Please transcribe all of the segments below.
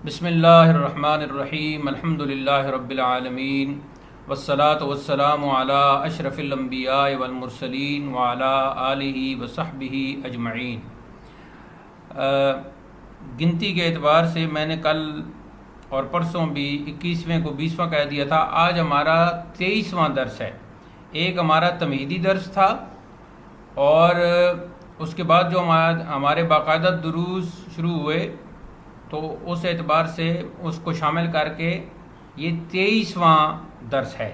بسم اللہ الرحمن الرحیم الحمد للہ رب العالمین والصلاة والسلام علی اشرف الانبیاء والمرسلین وعلی آلہ وصحبہ اجمعین۔ گنتی کے اعتبار سے میں نے کل اور پرسوں بھی 21ویں کو 20واں کہہ دیا تھا، آج ہمارا 23واں درس ہے۔ ایک ہمارا تمہیدی درس تھا اور اس کے بعد جو ہمارے باقاعدہ دروس شروع ہوئے تو اس اعتبار سے اس کو شامل کر کے یہ 23واں درس ہے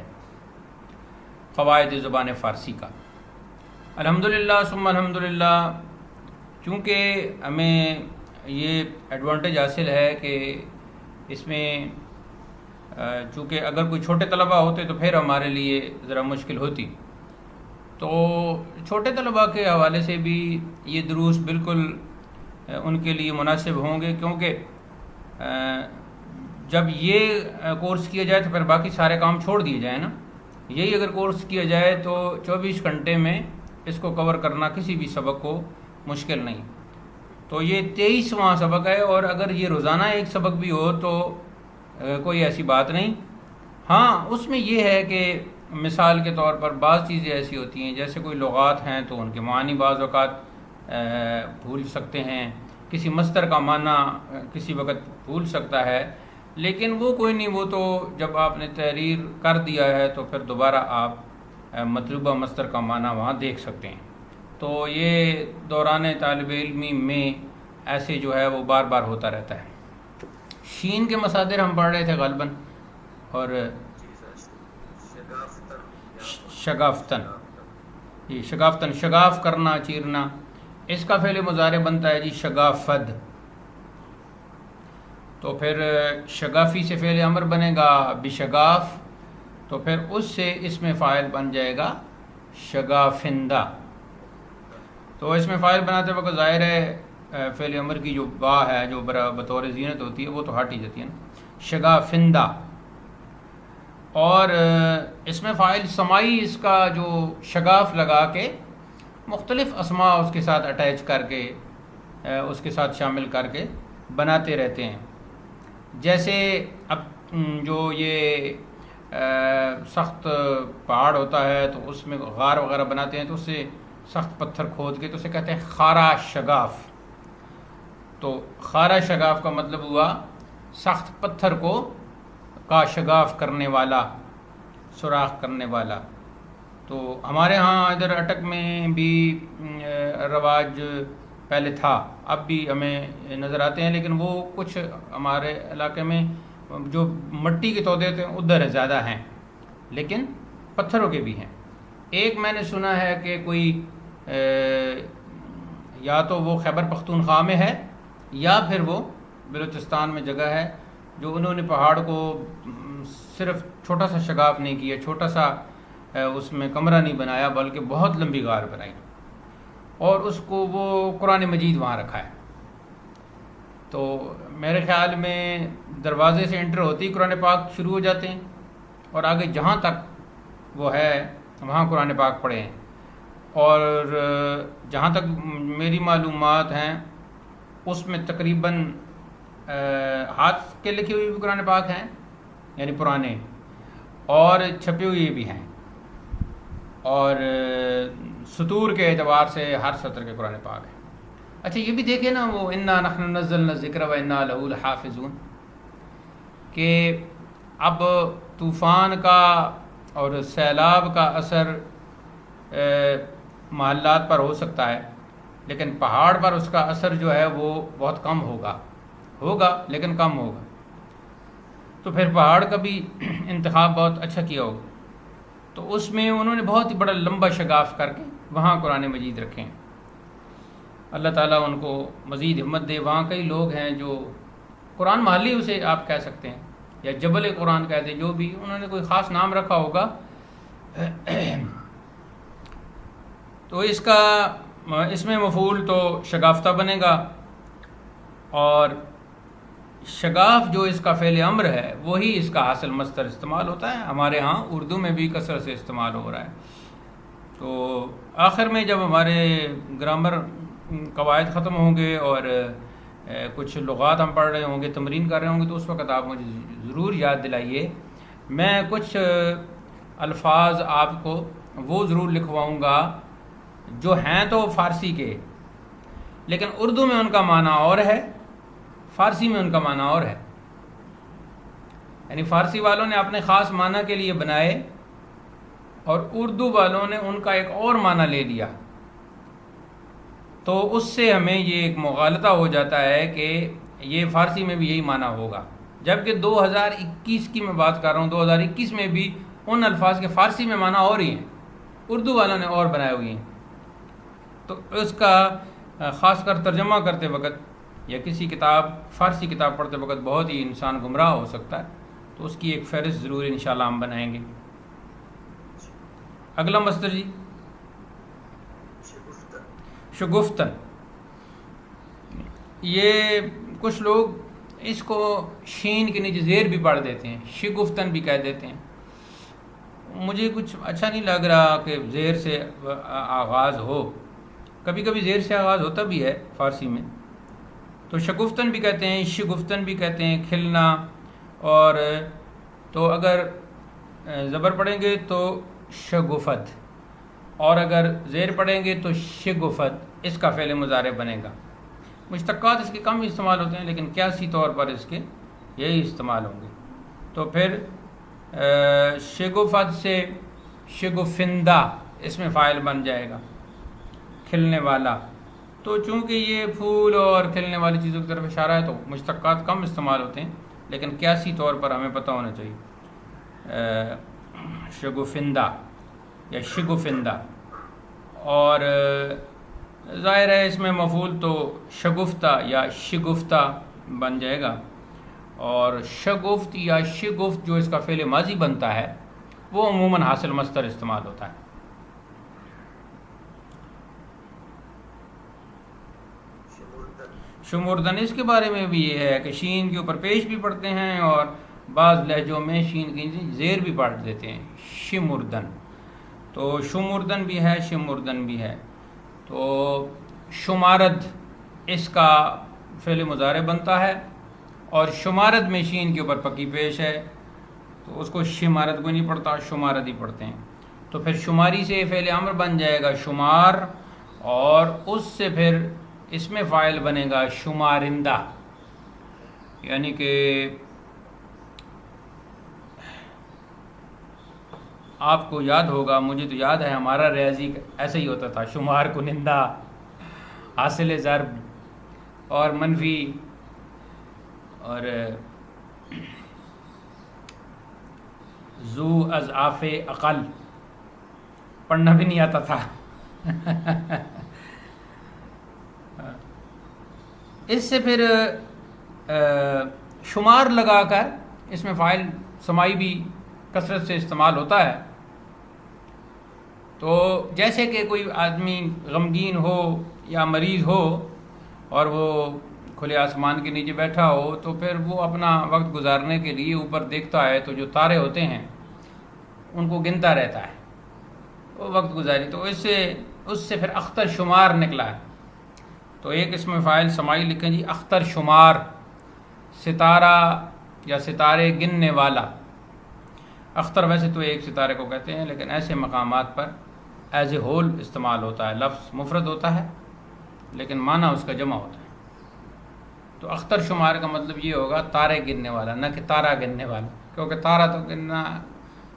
قواعد زبان فارسی کا۔ الحمدللہ ثم الحمدللہ، چونکہ ہمیں یہ ایڈوانٹیج حاصل ہے کہ اس میں چونکہ اگر کوئی چھوٹے طلبہ ہوتے تو پھر ہمارے لیے ذرا مشکل ہوتی، تو چھوٹے طلبہ کے حوالے سے بھی یہ دروس بالکل ان کے لیے مناسب ہوں گے، کیونکہ جب یہ کورس کیا جائے تو پھر باقی سارے کام چھوڑ دیے جائیں نا۔ یہی اگر کورس کیا جائے تو 24 گھنٹے میں اس کو کور کرنا کسی بھی سبق کو مشکل نہیں۔ تو یہ 23واں سبق ہے، اور اگر یہ روزانہ ایک سبق بھی ہو تو کوئی ایسی بات نہیں۔ ہاں، اس میں یہ ہے کہ مثال کے طور پر بعض چیزیں ایسی ہوتی ہیں، جیسے کوئی لغات ہیں تو ان کے معنی بعض اوقات بھول سکتے ہیں، کسی مصدر کا معنی کسی وقت بھول سکتا ہے، لیکن وہ کوئی نہیں، وہ تو جب آپ نے تحریر کر دیا ہے تو پھر دوبارہ آپ مطلوبہ مصدر کا معنی وہاں دیکھ سکتے ہیں۔ تو یہ دوران طالب علمی میں ایسے جو ہے وہ بار بار ہوتا رہتا ہے۔ شین کے مصادر ہم پڑھ رہے تھے غالباً، اور شگافتن، یہ شگافتن، شگاف کرنا، چیرنا، اس کا فعل مضارع بنتا ہے جی شگافد، تو پھر شگافی سے فعل امر بنے گا بشگاف، تو پھر اس سے اس میں فاعل بن جائے گا شگافندہ۔ تو اس میں فاعل بناتے وقت ظاہر ہے فعل امر کی جو با ہے جو بطور زینت ہوتی ہے وہ تو ہٹ ہی جاتی ہے نا، شگافندہ۔ اور اس میں فاعل سمائی اس کا جو شگاف لگا کے مختلف اسماء اس کے ساتھ اٹیچ کر کے اس کے ساتھ شامل کر کے بناتے رہتے ہیں۔ جیسے اب جو یہ سخت پہاڑ ہوتا ہے تو اس میں غار وغیرہ بناتے ہیں، تو اس سے سخت پتھر کھود کے تو اسے کہتے ہیں خارا شگاف۔ تو خارا شگاف کا مطلب ہوا سخت پتھر کو کا شگاف کرنے والا، سوراخ کرنے والا۔ تو ہمارے ہاں ادھر اٹک میں بھی رواج پہلے تھا، اب بھی ہمیں نظر آتے ہیں، لیکن وہ کچھ ہمارے علاقے میں جو مٹی کے تودے تھے ادھر زیادہ ہیں، لیکن پتھروں کے بھی ہیں۔ ایک میں نے سنا ہے کہ کوئی یا تو وہ خیبر پختونخوا میں ہے یا پھر وہ بلوچستان میں جگہ ہے، جو انہوں نے پہاڑ کو صرف چھوٹا سا شگاف نہیں کیا، چھوٹا سا اس میں کمرہ نہیں بنایا، بلکہ بہت لمبی غار بنائی، اور اس کو وہ قرآن مجید وہاں رکھا ہے۔ تو میرے خیال میں دروازے سے انٹر ہوتی قرآن پاک شروع ہو جاتے ہیں، اور آگے جہاں تک وہ ہے وہاں قرآن پاک پڑھے ہیں، اور جہاں تک میری معلومات ہیں اس میں تقریباً ہاتھ کے لکھی ہوئی بھی قرآن پاک ہیں، یعنی پرانے، اور چھپے ہوئے بھی ہیں، اور سطور کے اعتبار سے ہر سطر کے قرآن پاک ہے۔ اچھا یہ بھی دیکھیں نا، وہ انا نحن نزلنا الذکر و انا لہ لحافظون، کہ اب طوفان کا اور سیلاب کا اثر محلات پر ہو سکتا ہے، لیکن پہاڑ پر اس کا اثر جو ہے وہ بہت کم ہوگا لیکن کم ہوگا۔ تو پھر پہاڑ کا بھی انتخاب بہت اچھا کیا ہوگا۔ تو اس میں انہوں نے بہت ہی بڑا لمبا شگاف کر کے وہاں قرآن مجید رکھے ہیں۔ اللہ تعالیٰ ان کو مزید ہمت دے۔ وہاں کئی لوگ ہیں جو قرآن محلی اسے آپ کہہ سکتے ہیں، یا جبل قرآن کہتے ہیں، جو بھی انہوں نے کوئی خاص نام رکھا ہوگا۔ تو اس میں مفعول تو شگافتہ بنے گا، اور شگاف جو اس کا فعل امر ہے وہی اس کا حاصل مصدر استعمال ہوتا ہے۔ ہمارے ہاں اردو میں بھی کثرت سے استعمال ہو رہا ہے۔ تو آخر میں جب ہمارے گرامر قواعد ختم ہوں گے اور کچھ لغات ہم پڑھ رہے ہوں گے، تمرین کر رہے ہوں گے، تو اس وقت آپ مجھے ضرور یاد دلائیے. میں کچھ الفاظ آپ کو وہ ضرور لکھواؤں گا جو ہیں تو فارسی کے، لیکن اردو میں ان کا معنی اور ہے، فارسی میں ان کا معنی اور ہے. یعنی فارسی والوں نے اپنے خاص معنی کے لیے بنائے اور اردو والوں نے ان کا ایک اور معنی لے لیا. تو اس سے ہمیں یہ ایک مغالطہ ہو جاتا ہے کہ یہ فارسی میں بھی یہی معنی ہوگا، جبکہ 2021 کی میں بات کر رہا ہوں. 2021 میں بھی ان الفاظ کے فارسی میں معنی اور ہی ہیں، اردو والوں نے اور بنائے ہوئے ہیں. تو اس کا خاص کر ترجمہ کرتے وقت یا کسی کتاب فارسی کتاب پڑھتے وقت بہت ہی انسان گمراہ ہو سکتا ہے. تو اس کی ایک فہرست ضرور انشاءاللہ ہم بنائیں گے. اگلا مصدر جی، شگفتن. یہ کچھ لوگ اس کو شین کے نیچے زیر بھی پڑھ دیتے ہیں، شگفتن بھی کہہ دیتے ہیں. مجھے کچھ اچھا نہیں لگ رہا کہ زیر سے آغاز ہو. کبھی کبھی زیر سے آغاز ہوتا بھی ہے فارسی میں. تو شگفتن بھی کہتے ہیں، شگفتن بھی کہتے ہیں، کھلنا. اور تو اگر زبر پڑھیں گے تو شگفت، اور اگر زیر پڑھیں گے تو شگفت، اس کا فعل مضارع بنے گا. مشتقات اس کے کم استعمال ہوتے ہیں، لیکن قیاسی طور پر اس کے یہی استعمال ہوں گے. تو پھر شگفت سے شگفندہ اس میں فاعل بن جائے گا، کھلنے والا. تو چونکہ یہ پھول اور کھلنے والی چیزوں کی طرف اشارہ ہے تو مشتقات کم استعمال ہوتے ہیں، لیکن قیاسی طور پر ہمیں پتہ ہونا چاہیے شگفندہ یا شگفندہ. اور ظاہر ہے اس میں مفعول تو شگفتہ یا شگفتہ بن جائے گا. اور شگفت یا شگفت جو اس کا فعل ماضی بنتا ہے وہ عموماً حاصل مصدر استعمال ہوتا ہے. شمردن، اس کے بارے میں بھی یہ ہے کہ شین کے اوپر پیش بھی پڑھتے ہیں اور بعض لہجوں میں شین کی زیر بھی پڑھ دیتے ہیں، شمردن. تو شمردن بھی ہے، شمردن بھی ہے. تو شمارد اس کا فعل مضارع بنتا ہے اور شمارد میں شین کے اوپر پکی پیش ہے، تو اس کو شمارد کو نہیں پڑھتا، شمارد ہی پڑھتے ہیں. تو پھر شماری سے فعل امر بن جائے گا شمار، اور اس سے پھر اس میں فاعل بنے گا شمارندہ. یعنی کہ آپ کو یاد ہوگا، مجھے تو یاد ہے ہمارا ریاضی ایسا ہی ہوتا تھا، شمار کنندہ، حاصل ضرب اور منفی، اور ذو اضعاف اقل پڑھنا بھی نہیں آتا تھا. اس سے پھر شمار لگا کر اس میں فاعل سمائی بھی کثرت سے استعمال ہوتا ہے. تو جیسے کہ کوئی آدمی غمگین ہو یا مریض ہو اور وہ کھلے آسمان کے نیچے بیٹھا ہو، تو پھر وہ اپنا وقت گزارنے کے لیے اوپر دیکھتا ہے تو جو تارے ہوتے ہیں ان کو گنتا رہتا ہے، وہ وقت گزاری. تو اس سے پھر اختر شمار نکلا ہے. تو ایک اس میں فاعل سمائی لکھیں جی، اختر شمار، ستارہ یا ستارے گننے والا. اختر ویسے تو ایک ستارے کو کہتے ہیں، لیکن ایسے مقامات پر ایز اے ہول استعمال ہوتا ہے. لفظ مفرد ہوتا ہے لیکن معنی اس کا جمع ہوتا ہے. تو اختر شمار کا مطلب یہ ہوگا تارے گننے والا، نہ کہ تارہ گننے والا، کیونکہ تارہ تو گننا،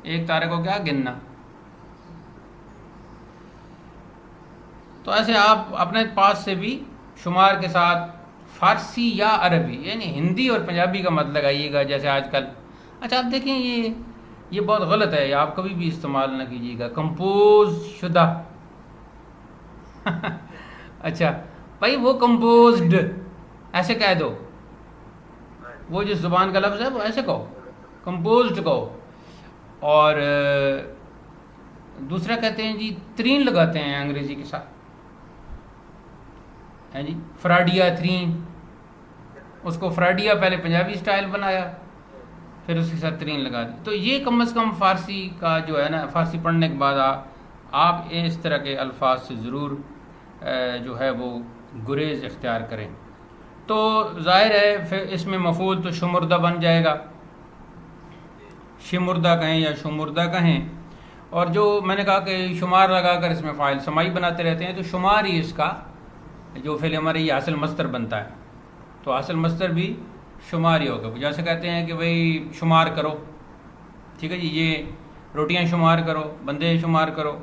ایک تارے کو کیا گننا. تو ایسے آپ اپنے پاس سے بھی شمار کے ساتھ فارسی یا عربی یعنی ہندی اور پنجابی کا مت لگائیے گا، جیسے آج کل. اچھا آپ دیکھیں یہ بہت غلط ہے، یہ آپ کبھی بھی استعمال نہ کیجیے گا، کمپوز شدہ. اچھا بھائی وہ کمپوزڈ ایسے کہہ دو، وہ جس زبان کا لفظ ہے وہ ایسے کہو، کمپوزڈ کہو. اور دوسرا کہتے ہیں جی ترین لگاتے ہیں انگریزی کے ساتھ، ہے جی فراڈیا ترین، اس کو فراڈیا پہلے پنجابی سٹائل بنایا، پھر اس کے ساتھ ترین لگا دی. تو یہ کم از کم فارسی کا جو ہے نا، فارسی پڑھنے کے بعد آپ اس طرح کے الفاظ سے ضرور جو ہے وہ گریز اختیار کریں. تو ظاہر ہے پھر اس میں مفعول تو شمردہ بن جائے گا، شمردہ کہیں یا شمردہ کہیں. اور جو میں نے کہا کہ شمار لگا کر اس میں فاعل سمائی بناتے رہتے ہیں، تو شمار ہی اس کا جو فعل امر ہے یہ حاصل مصدر بنتا ہے. تو حاصل مصدر بھی شمار ہی ہوگا. جیسے کہتے ہیں کہ بھئی شمار کرو، ٹھیک ہے جی، یہ روٹیاں شمار کرو، بندے شمار کرو،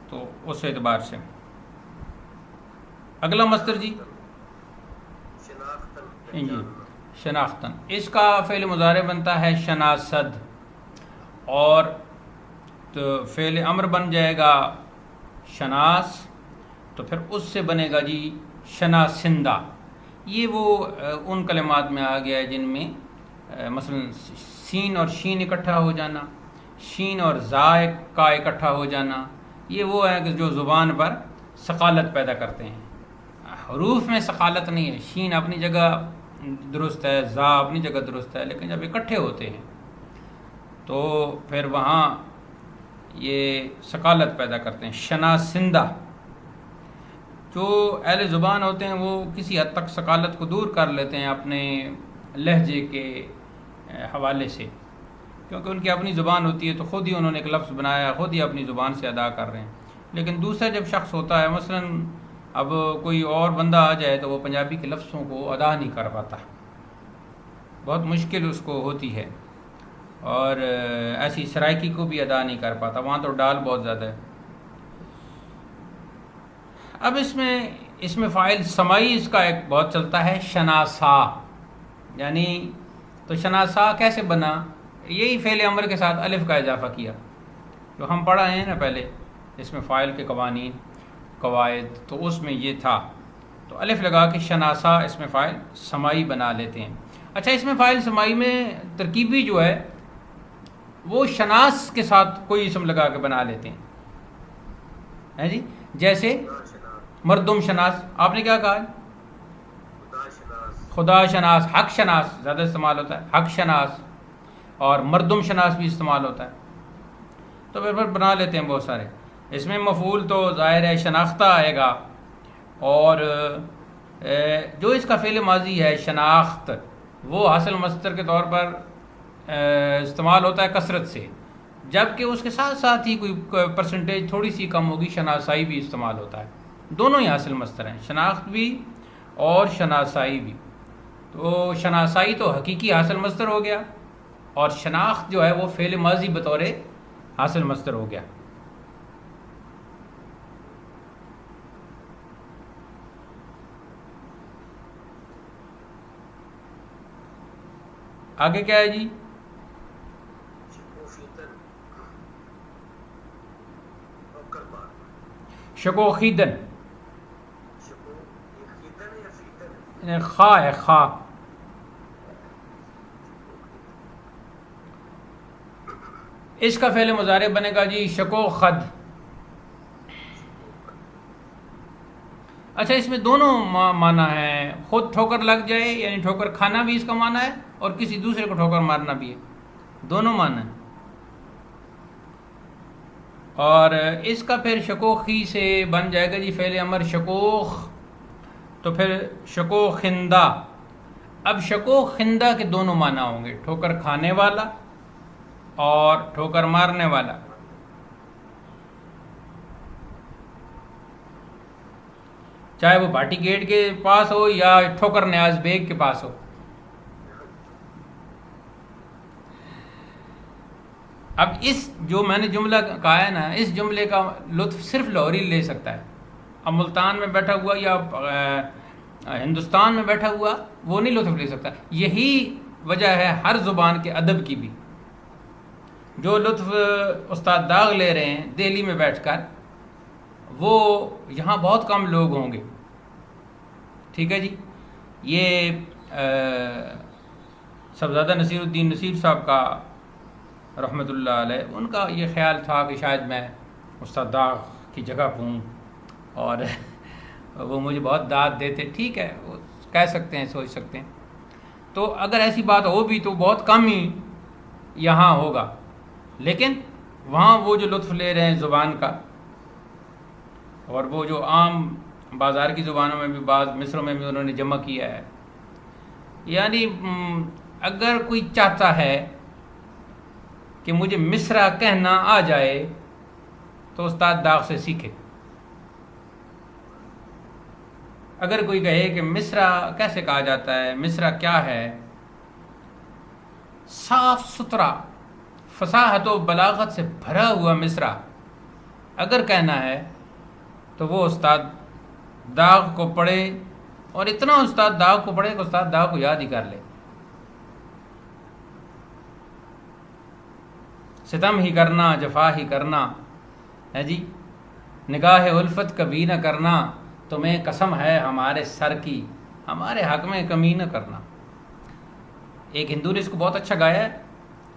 تو اس اعتبار سے. اگلا مصدر جی جی شناختن، اس کا فعل مضارع بنتا ہے شناسد، اور تو فعل امر بن جائے گا شناس، تو پھر اس سے بنے گا جی شناسندہ. یہ وہ ان کلمات میں آ گیا ہے جن میں مثلا سین اور شین اکٹھا ہو جانا، شین اور زائے کا اکٹھا ہو جانا، یہ وہ ہے کہ جو زبان پر ثقالت پیدا کرتے ہیں. حروف میں ثقالت نہیں ہے، شین اپنی جگہ درست ہے، زا اپنی جگہ درست ہے، لیکن جب اکٹھے ہوتے ہیں تو پھر وہاں یہ ثقالت پیدا کرتے ہیں. شناسندہ، جو اہل زبان ہوتے ہیں وہ کسی حد تک ثقالت کو دور کر لیتے ہیں اپنے لہجے کے حوالے سے، کیونکہ ان کی اپنی زبان ہوتی ہے، تو خود ہی انہوں نے ایک لفظ بنایا، خود ہی اپنی زبان سے ادا کر رہے ہیں. لیکن دوسرا جب شخص ہوتا ہے، مثلا اب کوئی اور بندہ آ جائے تو وہ پنجابی کے لفظوں کو ادا نہیں کر پاتا، بہت مشکل اس کو ہوتی ہے، اور ایسی سرائکی کو بھی ادا نہیں کر پاتا، وہاں تو ڈال بہت زیادہ ہے. اب اس میں فاعل سمائی اس کا ایک بہت چلتا ہے شناسا، یعنی تو شناسا کیسے بنا؟ یہی فعل امر کے ساتھ الف کا اضافہ کیا، جو ہم پڑھا ہیں نا پہلے اس میں فاعل کے قوانین قواعد، تو اس میں یہ تھا، تو الف لگا کے شناسا اس میں فاعل سمائی بنا لیتے ہیں. اچھا، اس میں فاعل سمائی میں ترکیبی جو ہے وہ شناس کے ساتھ کوئی اسم لگا کے بنا لیتے ہیں جی، جیسے مردم شناس، آپ نے کیا کہا؟ خدا شناس، حق شناس زیادہ استعمال ہوتا ہے، حق شناس، اور مردم شناس بھی استعمال ہوتا ہے. تو پھر بنا لیتے ہیں بہت سارے. اس میں مفعول تو ظاہر ہے شناختہ آئے گا، اور جو اس کا فعل ماضی ہے شناخت، وہ حاصل مصدر کے طور پر استعمال ہوتا ہے کثرت سے، جبکہ اس کے ساتھ ساتھ ہی کوئی پرسنٹیج تھوڑی سی کم ہوگی، شناسائی بھی استعمال ہوتا ہے. دونوں ہی حاصل مصدر ہیں، شناخت بھی اور شناسائی بھی. تو شناسائی تو حقیقی حاصل مصدر ہو گیا، اور شناخت جو ہے وہ فعل ماضی بطور حاصل مصدر ہو گیا. آگے کیا ہے جی؟ شکوخیدن، خا ہے خا. اس کا فعل مضارع بنے گا جی شکوخد. اچھا، اس میں دونوں معنی ہیں، خود ٹھوکر لگ جائے یعنی ٹھوکر کھانا بھی اس کا معنی ہے، اور کسی دوسرے کو ٹھوکر مارنا بھی ہے، دونوں معنی ہیں. اور اس کا پھر شکوخی سے بن جائے گا جی فعل امر شکوخ، تو پھر شکوخندہ. اب شکوخندہ کے دونوں معنی ہوں گے، ٹھوکر کھانے والا اور ٹھوکر مارنے والا. چاہے وہ بھاٹی گیٹ کے پاس ہو یا ٹھوکر نیاز بیگ کے پاس ہو. اب اس جو میں نے جملہ کہا ہے نا، اس جملے کا لطف صرف لاہوری لے سکتا ہے. اب ملتان میں بیٹھا ہوا یا ہندوستان میں بیٹھا ہوا وہ نہیں لطف لے سکتا. یہی وجہ ہے ہر زبان کے ادب کی بھی. جو لطف استاد داغ لے رہے ہیں دہلی میں بیٹھ کر، وہ یہاں بہت کم لوگ ہوں گے. ٹھیک ہے جی. یہ صاحبزادہ نصیر الدین نصیر صاحب کا رحمۃ اللہ علیہ، ان کا یہ خیال تھا کہ شاید میں استاد داغ کی جگہ ہوں، اور وہ مجھے بہت داد دیتے. ٹھیک ہے، وہ کہہ سکتے ہیں، سوچ سکتے ہیں. تو اگر ایسی بات ہو بھی تو بہت کم ہی یہاں ہوگا، لیکن وہاں وہ جو لطف لے رہے ہیں زبان کا، اور وہ جو عام بازار کی زبانوں میں بھی بعض مصروں میں بھی انہوں نے جمع کیا ہے. یعنی اگر کوئی چاہتا ہے کہ مجھے مصرع کہنا آ جائے تو استاد داغ سے سیکھے. اگر کوئی کہے کہ مصرع کیسے کہا جاتا ہے، مصرع کیا ہے، صاف ستھرا فصاحت و بلاغت سے بھرا ہوا مصرع اگر کہنا ہے تو وہ استاد داغ کو پڑھے، اور اتنا استاد داغ کو پڑھے کہ استاد داغ کو یاد ہی کر لے. ستم ہی کرنا، جفا ہی کرنا ہے جی، نگاہ الفت کبھی نہ کرنا، تمہیں قسم ہے ہمارے سر کی، ہمارے حق میں کمی نہ کرنا. ایک ہندو نے اس کو بہت اچھا گایا ہے،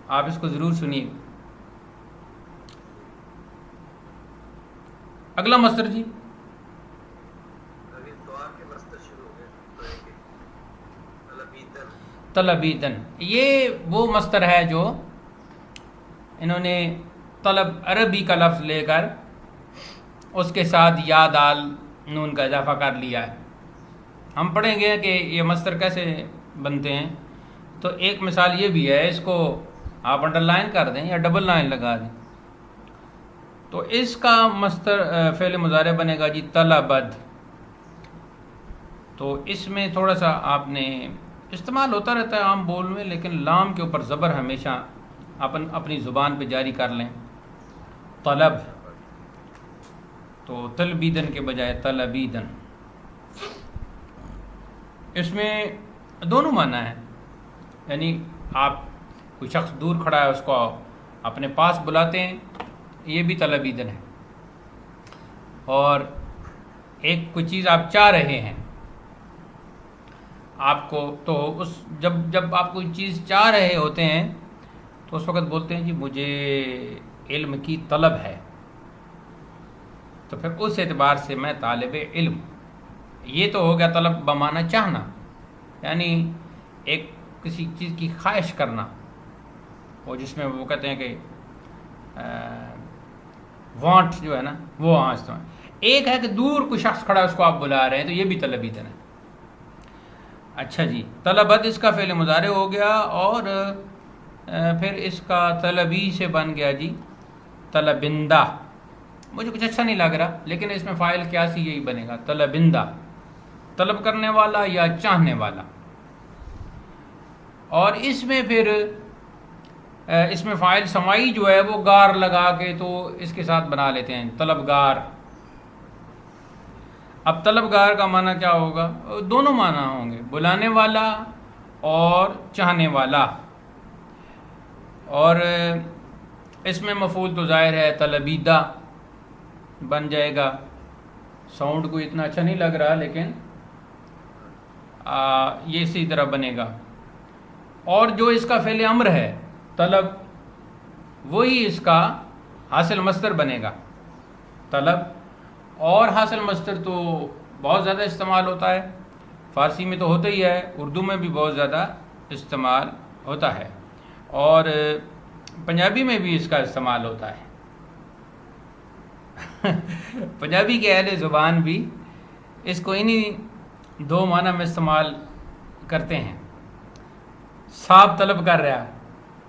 آپ اس کو ضرور سنیے. اگلا مصدر جی، طلبیدن. یہ وہ مصدر ہے جو انہوں نے طلب عربی کا لفظ لے کر اس کے ساتھ یا دال نون کا اضافہ کر لیا ہے. ہم پڑھیں گے کہ یہ مصدر کیسے بنتے ہیں. تو ایک مثال یہ بھی ہے، اس کو آپ انڈر لائن کر دیں یا ڈبل لائن لگا دیں. تو اس کا مصدر فعل مضارع بنے گا جی طلبد. تو اس میں تھوڑا سا آپ نے استعمال ہوتا رہتا ہے عام بول میں، لیکن لام کے اوپر زبر ہمیشہ اپنی زبان پہ جاری کر لیں. طلب، تو طلبیدن کے بجائے طلبیدن. اس میں دونوں معنی ہیں، یعنی آپ کوئی شخص دور کھڑا ہے اس کو اپنے پاس بلاتے ہیں، یہ بھی طلبیدن ہے. اور ایک کوئی چیز آپ چاہ رہے ہیں آپ کو، تو اس جب آپ کوئی چیز چاہ رہے ہوتے ہیں تو اس وقت بولتے ہیں جی مجھے علم کی طلب ہے، تو پھر اس اعتبار سے میں طالب علم. یہ تو ہو گیا طلب بمعنی چاہنا، یعنی ایک کسی چیز کی خواہش کرنا، وہ جس میں وہ کہتے ہیں کہ وانٹ جو ہے نا وہ استعمال. ایک ہے کہ دور کوئی شخص کھڑا ہے اس کو آپ بلا رہے ہیں، تو یہ بھی طلبیدن ہے. اچھا جی، طلبت اس کا فعل مضارع ہو گیا، اور پھر اس کا طلبی سے بن گیا جی طلبندہ. مجھے کچھ اچھا نہیں لگ رہا، لیکن اس میں فاعل قیاسی یہی بنے گا طلبندہ، طلب کرنے والا یا چاہنے والا. اور اس میں پھر اس میں فاعل سمائی جو ہے وہ گار لگا کے تو اس کے ساتھ بنا لیتے ہیں طلبگار. اب طلبگار کا معنی کیا ہوگا؟ دونوں معنی ہوں گے، بلانے والا اور چاہنے والا. اور اس میں مفعول تو ظاہر ہے طلبیدہ بن جائے گا. ساؤنڈ کو اتنا اچھا نہیں لگ رہا، لیکن یہ اسی طرح بنے گا. اور جو اس کا فعل امر ہے طلب، وہی اس کا حاصل مصدر بنے گا طلب. اور حاصل مصدر تو بہت زیادہ استعمال ہوتا ہے، فارسی میں تو ہوتا ہی ہے، اردو میں بھی بہت زیادہ استعمال ہوتا ہے، اور پنجابی میں بھی اس کا استعمال ہوتا ہے. پنجابی کے اہل زبان بھی اس کو انہی دو معنی میں استعمال کرتے ہیں. صاحب طلب کر رہا،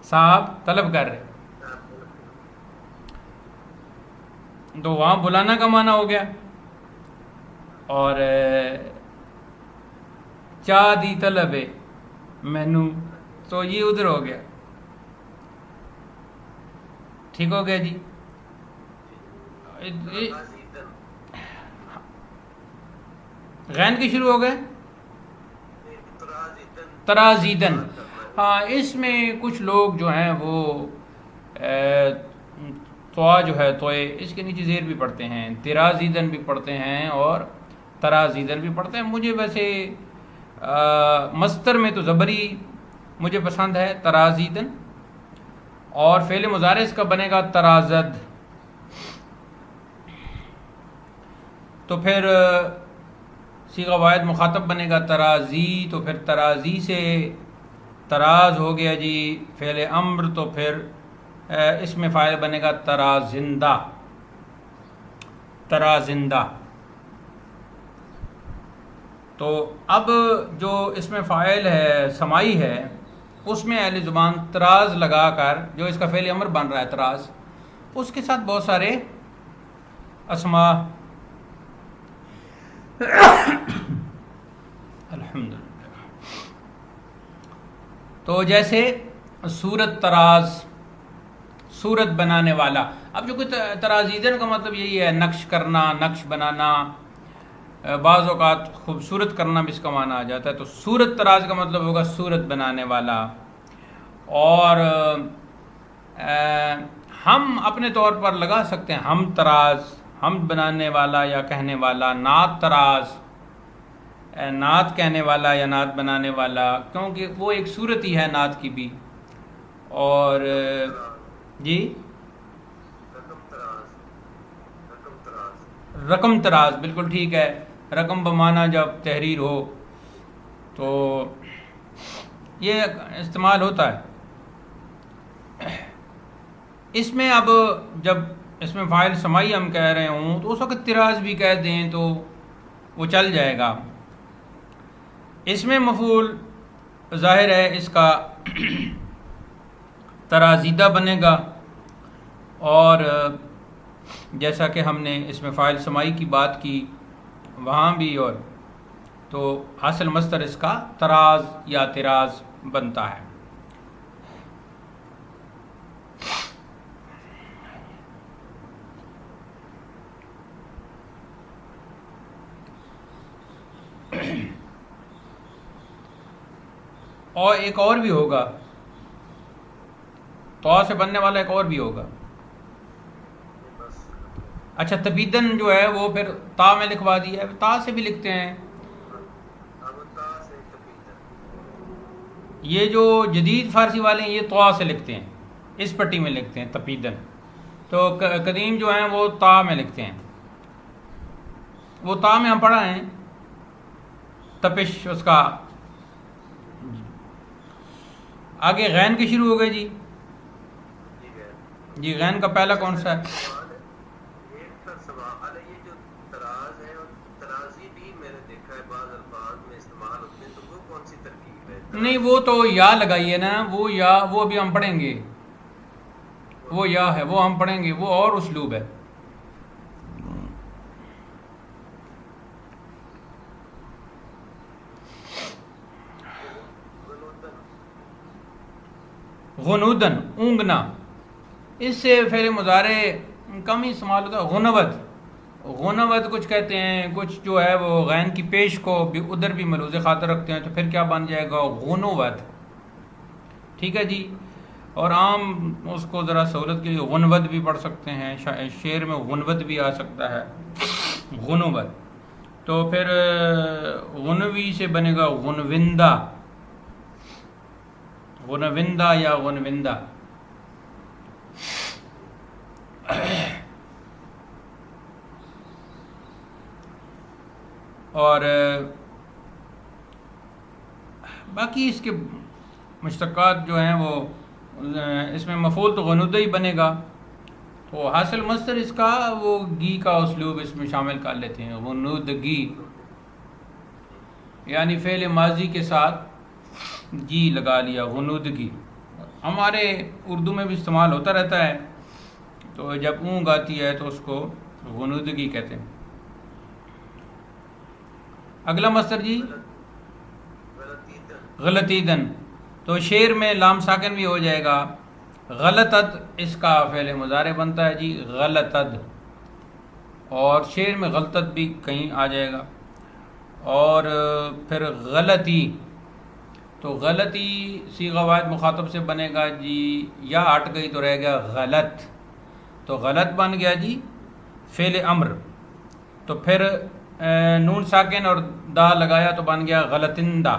صاحب طلب کر رہے، تو وہاں بلانا کا معنی ہو گیا. اور چاہ دی طلب ہے مینو، تو یہ ادھر ہو گیا. ٹھیک ہو گیا جی. غین کی شروع ہو گئے ترازیدن. ہاں، اس میں کچھ لوگ جو ہیں وہ توا جو ہے توئے اس کے نیچے زیر بھی پڑھتے ہیں، ترازیدن بھی پڑھتے ہیں اور ترازیدن بھی پڑھتے ہیں. مجھے ویسے مصدر میں تو زبری مجھے پسند ہے ترازیدن، اور فعل مضارع اس کا بنے گا ترازد. تو پھر صیغہ واحد مخاطب بنے گا ترازی، تو پھر ترازی سے تراز ہو گیا جی فعل امر، تو پھر اس میں فاعل بنے گا ترازندہ. ترازندہ. تو اب جو اس میں فاعل ہے سمائی ہے اس میں اہل زبان تراز لگا کر جو اس کا فعل امر بن رہا ہے تراز، اس کے ساتھ بہت سارے اسماء الحمدللہ، تو جیسے صورت تراز، صورت بنانے والا. اب جو کوئی ترازیدن کا مطلب یہی ہے نقش کرنا، نقش بنانا، بعض اوقات خوبصورت کرنا بھی اس کا معنی آ جاتا ہے. تو صورت تراز کا مطلب ہوگا صورت بنانے والا. اور ہم اپنے طور پر لگا سکتے ہیں ہم تراز، ہم بنانے والا یا کہنے والا، نعت تراز، نعت کہنے والا یا نعت بنانے والا، کیونکہ وہ ایک صورت ہی ہے نعت کی بھی. اور جی رقم تراز بالکل ٹھیک ہے، رقم بمانا جب تحریر ہو تو یہ استعمال ہوتا ہے. اس میں اب جب اس میں فاعل سمائی ہم کہہ رہے ہوں تو اس وقت تراز بھی کہہ دیں تو وہ چل جائے گا. اس میں مفعول ظاہر ہے اس کا ترازیدہ بنے گا، اور جیسا کہ ہم نے اس میں فاعل سمائی کی بات کی وہاں بھی، اور تو حاصل مصدر اس کا تراز یا تراز بنتا ہے. اور ایک اور بھی ہوگا، تو سے بننے والا ایک اور بھی ہوگا. اچھا تبیدن جو ہے وہ پھر تا میں لکھوا دیا ہے، تا سے بھی لکھتے ہیں. یہ جو جدید فارسی والے ہیں یہ طوا سے لکھتے ہیں، اس پٹی میں لکھتے ہیں تپیدن. تو قدیم جو ہیں وہ تا میں لکھتے ہیں. وہ تا میں ہم پڑھا ہیں تپش اس کا. آگے غین کے شروع ہو گئے جی. جی غین کا پہلا کون سا ہے؟ نہیں وہ تو یا لگائیے نا، وہ یا وہ ابھی ہم پڑھیں گے، وہ یا ہے وہ ہم پڑھیں گے، وہ اور اسلوب ہے. غنودن اونگنا، اس سے فعل مضارع کم ہی استعمال ہوتا ہے. غنود، غنود کچھ کہتے ہیں، کچھ جو ہے وہ غین کی پیش کو بھی ادھر بھی ملوز خاطر رکھتے ہیں، تو پھر کیا بن جائے گا غنود. ٹھیک ہے جی. اور عام اس کو ذرا سہولت کے لیے غنود بھی پڑھ سکتے ہیں، شعر میں غنود بھی آ سکتا ہے غنود. تو پھر غنوی سے بنے گا غنوندہ، غنوندہ یا غنوندہ. اور باقی اس کے مشتقات جو ہیں وہ اس میں مفعول تو غنودہ ہی بنے گا، تو حاصل مصدر اس کا وہ گی کا اسلوب اس میں شامل کر لیتے ہیں. غنودگی یعنی فعل ماضی کے ساتھ گی لگا لیا، غنودگی. ہمارے اردو میں بھی استعمال ہوتا رہتا ہے، تو جب اونگ آتی ہے تو اس کو غنودگی کہتے ہیں. اگلا مصدر جی غلطیدن، تو شعر میں لام ساکن بھی ہو جائے گا. غلطد اس کا فعل مضارع بنتا ہے جی غلطد، اور شعر میں غلطد بھی کہیں آ جائے گا. اور پھر غلطی، تو غلطی صیغہ واحد مخاطب سے بنے گا جی، یا ہٹ گئی تو رہ گیا غلط، تو غلط بن گیا جی فعل امر. تو پھر نون ساکن اور دا لگایا تو بن گیا غلطندہ،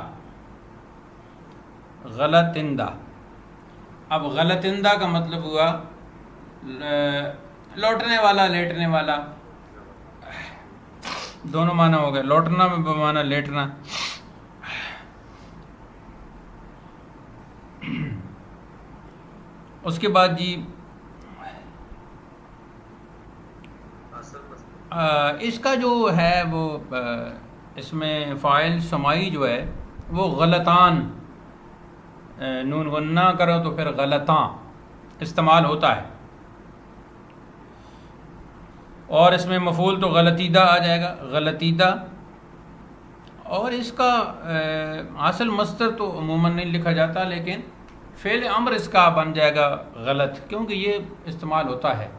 غلطندہ. اب غلطندہ کا مطلب ہوا لوٹنے والا، لیٹنے والا، دونوں معنی ہو گئے، لوٹنا میں بمعنی لیٹنا. اس کے بعد جی اس کا جو ہے وہ اس میں فاعل سمائی جو ہے وہ غلطان، نون غنہ کرو تو پھر غلطاں استعمال ہوتا ہے، اور اس میں مفعول تو غلطیدہ آ جائے گا، غلطیدہ. اور اس کا اصل مصدر تو عموماً نہیں لکھا جاتا، لیکن فعل امر اس کا بن جائے گا غلط، کیونکہ یہ استعمال ہوتا ہے.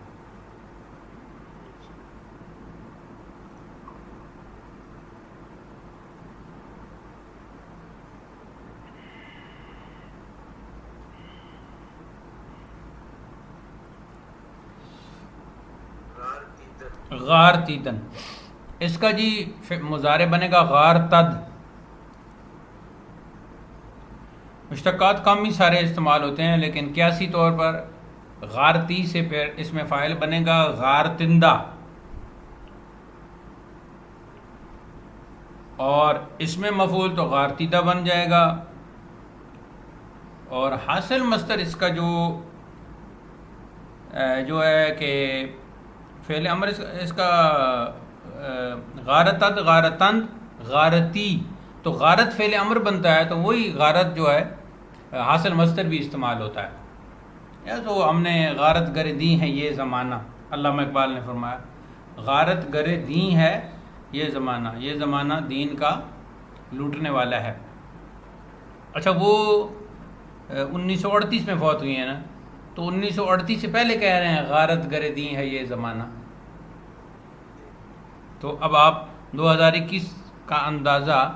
غار تیتن، اس کا جی مضارع بنے گا غار تد. مشتقات کم ہی سارے استعمال ہوتے ہیں، لیکن قیاسی طور پر غارتی سے پھر اس میں فاعل بنے گا غارتندہ، اور اس میں مفعول تو غارتیدہ بن جائے گا. اور حاصل مصدر اس کا جو ہے کہ فعل امر اس کا غارتد، غارتند، غارتی، تو غارت فعل امر بنتا ہے، تو وہی غارت جو ہے حاصل مصدر بھی استعمال ہوتا ہے. یا تو ہم نے غارت گر دی ہیں یہ زمانہ، علامہ اقبال نے فرمایا غارت گر دی ہے یہ زمانہ، یہ زمانہ دین کا لوٹنے والا ہے. اچھا وہ 1938 میں فوت ہوئی ہیں نا، تو 1938 سے پہلے کہہ رہے ہیں غارت گر دی ہے یہ زمانہ، تو اب آپ 2021 کا اندازہ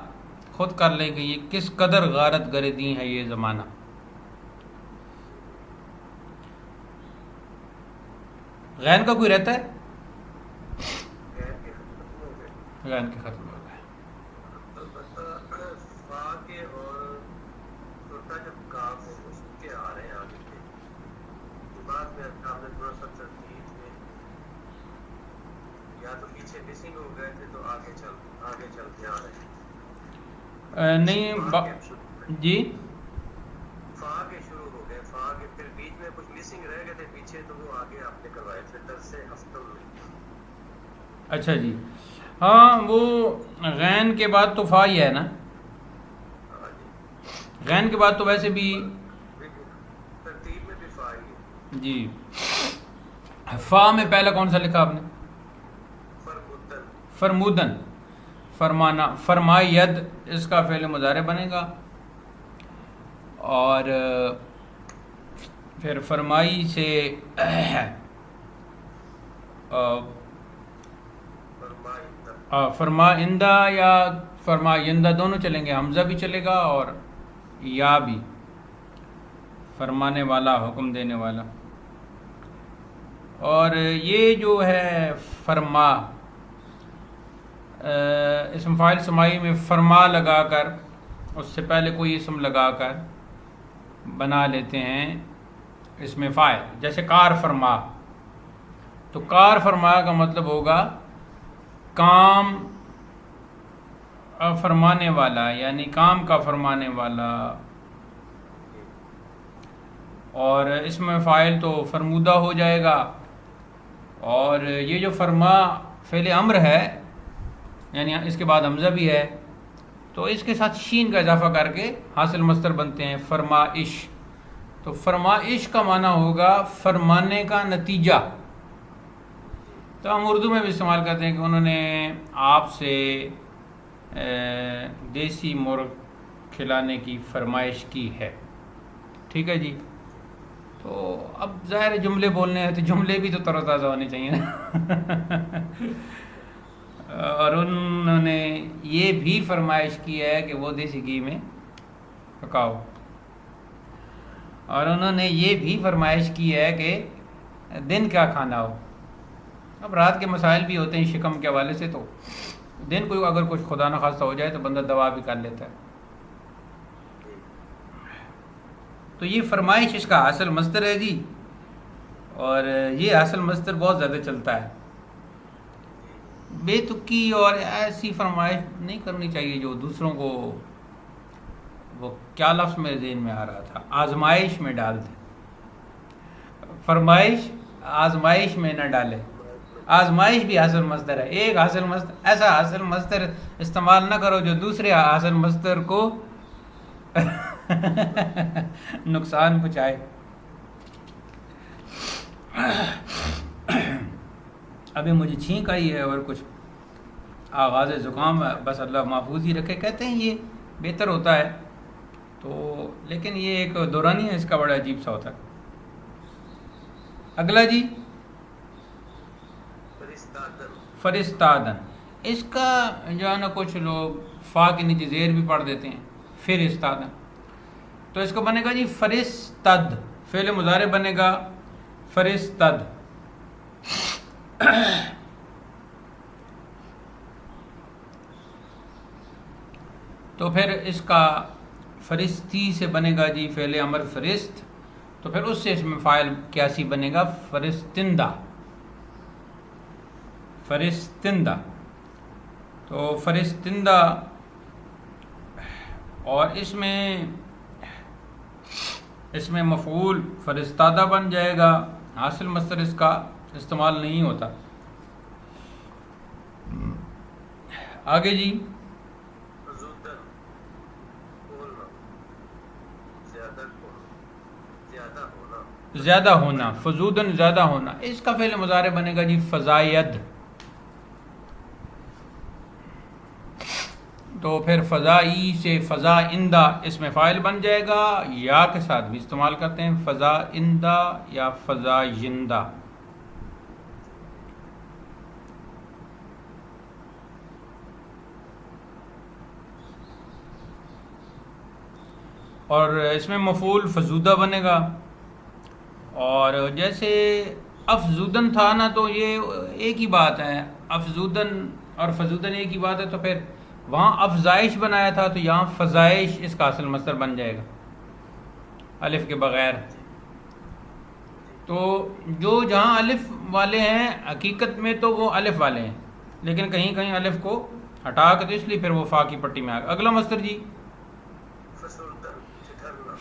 خود کر لیں کہ یہ کس قدر غارت گر دی ہے یہ زمانہ. غین کا کوئی رہتا ہے؟ غین کے ختم ہو گئے. نہیں جی فا کے شروع ہو گئے، فا کے پھر بیچ میں کچھ مسنگ رہ گئے تھے پیچھے، تو وہ آگے آپ نے کروائے تھے درس ہفتم میں. اچھا جی، ہاں وہ غین کے بعد تو فا ہی ہے نا، غین کے بعد تو ویسے بھی ترتیب میں بھی فا ہی ہے جی. فا میں پہلا کون سا لکھا آپ نے؟ فرمودن. فرمودن، فرمانا. فرماید اس کا فعل مضارع بنے گا، اور پھر فرمائی سے فرمائندہ یا فرمائندہ دونوں چلیں گے، حمزہ بھی چلے گا اور یا بھی، فرمانے والا، حکم دینے والا. اور یہ جو ہے فرما، اسم فاعل سمائی میں فرما لگا کر اس سے پہلے کوئی اسم لگا کر بنا لیتے ہیں اس میں فاعل، جیسے کار فرما، تو کار فرما کا مطلب ہوگا کام فرمانے والا، یعنی کام کا فرمانے والا. اور اس میں فاعل تو فرمودہ ہو جائے گا. اور یہ جو فرما فعل امر ہے، یعنی اس کے بعد حمزہ بھی ہے، تو اس کے ساتھ شین کا اضافہ کر کے حاصل مصدر بنتے ہیں فرمائش. تو فرمائش کا معنی ہوگا فرمانے کا نتیجہ. تو ہم اردو میں بھی استعمال کرتے ہیں کہ انہوں نے آپ سے دیسی مرغ کھلانے کی فرمائش کی ہے. ٹھیک ہے جی. تو اب ظاہر جملے بولنے ہیں تو جملے بھی تو تر و تازہ ہونے چاہیے نا. اور انہوں نے یہ بھی فرمائش کی ہے کہ وہ دیسی گھی میں پکاؤ، اور انہوں نے یہ بھی فرمائش کی ہے کہ دن کیا کھانا ہو. اب رات کے مسائل بھی ہوتے ہیں شکم کے حوالے سے، تو دن کو اگر کچھ خدا نخواستہ ہو جائے تو بندہ دوا بھی کر لیتا ہے. تو یہ فرمائش اس کا اصل مصدر ہے جی، اور یہ اصل مصدر بہت زیادہ چلتا ہے. بے تکی اور ایسی فرمائش نہیں کرنی چاہیے جو دوسروں کو، وہ کیا لفظ میرے ذہن میں آ رہا تھا، آزمائش میں ڈال دیں. فرمائش آزمائش میں نہ ڈالے. آزمائش بھی حاصل مصدر ہے. ایک حاصل مصدر, ایسا حاصل مصدر استعمال نہ کرو جو دوسرے حاصل مصدر کو نقصان پہنچائے. ابھی مجھے چھینک آئی ہے اور کچھ آغاز زکام ہے, بس اللہ محفوظ ہی رکھے. کہتے ہیں یہ بہتر ہوتا ہے تو, لیکن یہ ایک دورانی ہے, اس کا بڑا عجیب سا ہوتا ہے. اگلا جی فرستادن. اس کا جو ہے نا کچھ لوگ فا کے نیچے زیر بھی پڑھ دیتے ہیں, فرستادن. تو اس کو بنے گا جی فرستد, فعل مضارع بنے گا فرستد. تو پھر اس کا فرستی سے بنے گا جی فعل امر فرست. تو پھر اس سے اس میں فاعل قیاسی بنے گا فرستندہ, فرستندہ. تو فرستندہ, اور اس میں مفعول فرستادہ بن جائے گا. حاصل مصدر اس کا استعمال نہیں ہوتا. آگے جی زیادہ ہونا, فزودن زیادہ ہونا. اس کا فعل مضارع بنے گا جی فزاید. تو پھر فضائی سے فضا اندہ اس میں فاعل بن جائے گا. یا کے ساتھ بھی استعمال کرتے ہیں, فضا اندہ یا فضا یندہ. اور اس میں مفعول فزودہ بنے گا. اور جیسے افزودن تھا نا, تو یہ ایک ہی بات ہے, افزودن اور فزودن ایک ہی بات ہے. تو پھر وہاں افزائش بنایا تھا, تو یہاں فزائش اس کا اصل مصدر بن جائے گا الف کے بغیر. تو جو جہاں الف والے ہیں حقیقت میں تو وہ الف والے ہیں, لیکن کہیں کہیں الف کو ہٹا کے, تو اس لیے پھر وہ فا کی پٹی میں آ گیا. اگلا مصدر جی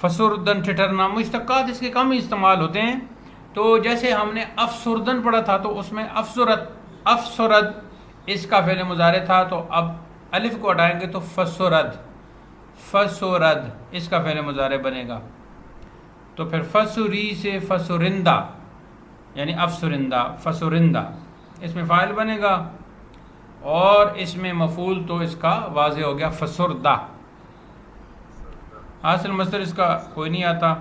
فسردن ٹھٹھرنا. مشتقات اس کے کم ہی استعمال ہوتے ہیں. تو جیسے ہم نے افسردن پڑھا تھا, تو اس میں افسرد اس کا فعل مضارع تھا. تو اب الف کو ہٹائیں گے تو فسرد اس کا فعل مضارع بنے گا. تو پھر فسری سے فسرندہ, یعنی افسرندہ فسرندہ, اس میں فاعل بنے گا. اور اس میں مفعول تو اس کا واضح ہو گیا فسردہ. حاصل مصدر اس کا کوئی نہیں آتا.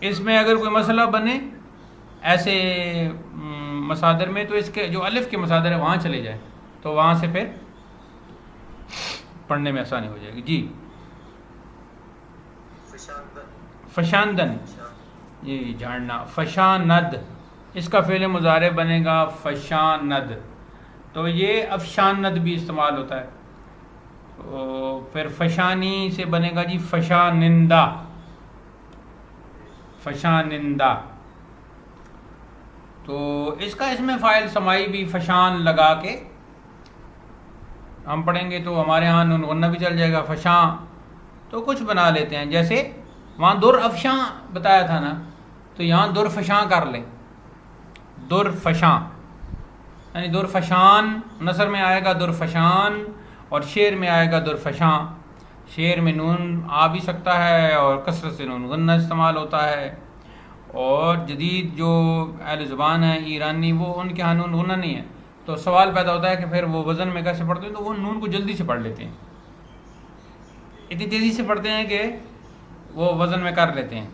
اس میں اگر کوئی مسئلہ بنے ایسے مصادر میں, تو اس کے جو الف کے مصادر ہے وہاں چلے جائیں, تو وہاں سے پھر پڑھنے میں آسانی ہو جائے گی. جی فشاندن, جی جھاڑنا. فشاند اس کا فعل مضارع بنے گا فشاند. تو یہ افشاند بھی استعمال ہوتا ہے. تو پھر فشانی سے بنے گا جی فشانندہ. تو اس کا اس میں فاعل سمائی بھی فشان لگا کے ہم پڑھیں گے, تو ہمارے ہاں نون غنہ بھی چل جائے گا فشاں. تو کچھ بنا لیتے ہیں, جیسے وہاں در افشاں بتایا تھا نا, تو یہاں در فشاں کر لیں. در فشاں یعنی در فشان نثر میں آئے گا در فشان, اور شعر میں آئے گا در فشاں. شعر میں نون آ بھی سکتا ہے اور کثرت سے نون غنہ استعمال ہوتا ہے. اور جدید جو اہل زبان ہیں ایرانی, وہ ان کے ہاں نون غنہ نہیں ہے. تو سوال پیدا ہوتا ہے کہ پھر وہ وزن میں کیسے پڑھتے ہیں, تو وہ نون کو جلدی سے پڑھ لیتے ہیں, اتنی تیزی سے پڑھتے ہیں کہ وہ وزن میں کر لیتے ہیں.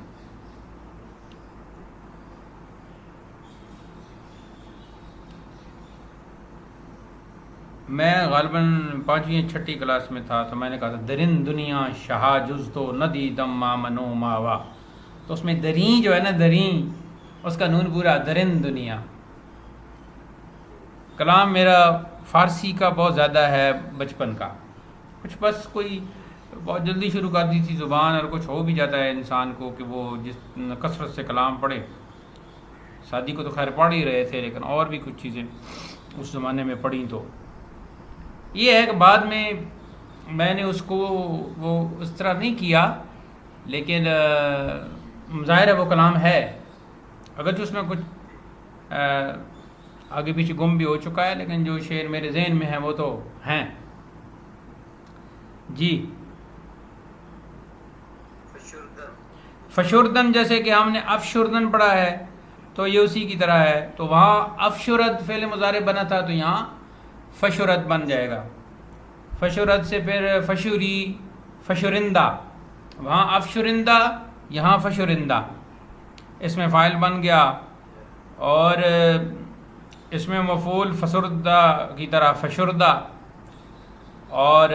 میں غالباً 5ویں 6ٹھی کلاس میں تھا, تو میں نے کہا تھا درین دنیا شہا جز تو ندی دم مامنو ماوا. تو اس میں دریں جو ہے نا, دریں اس کا نون پورا درین دنیا. کلام میرا فارسی کا بہت زیادہ ہے بچپن کا, کچھ بس کوئی بہت جلدی شروع کر دی تھی زبان, اور کچھ ہو بھی جاتا ہے انسان کو کہ وہ جس کثرت سے کلام پڑھے. شادی کو تو خیر پڑھ ہی رہے تھے, لیکن اور بھی کچھ چیزیں اس زمانے میں پڑھیں. تو یہ ہے کہ بعد میں نے اس کو وہ اس طرح نہیں کیا, لیکن ظاہر ہے وہ کلام ہے, اگرچہ اس میں کچھ آگے پیچھے گم بھی ہو چکا ہے، لیکن جو شعر میرے ذہن میں ہے وہ تو ہیں جی۔ فشردن فشردن جیسے کہ ہم نے افشردن پڑھا ہے تو یہ اسی کی طرح ہے، تو وہاں افشرد فعل مضارع بنا تھا تو یہاں فشرد بن جائے گا۔ فشرد سے پھر فشوری، فشرندہ، وہاں افشرندہ یہاں فشرندہ، اس میں فاعل بن گیا، اور اس میں مفعول فسردہ کی طرح فشردہ، اور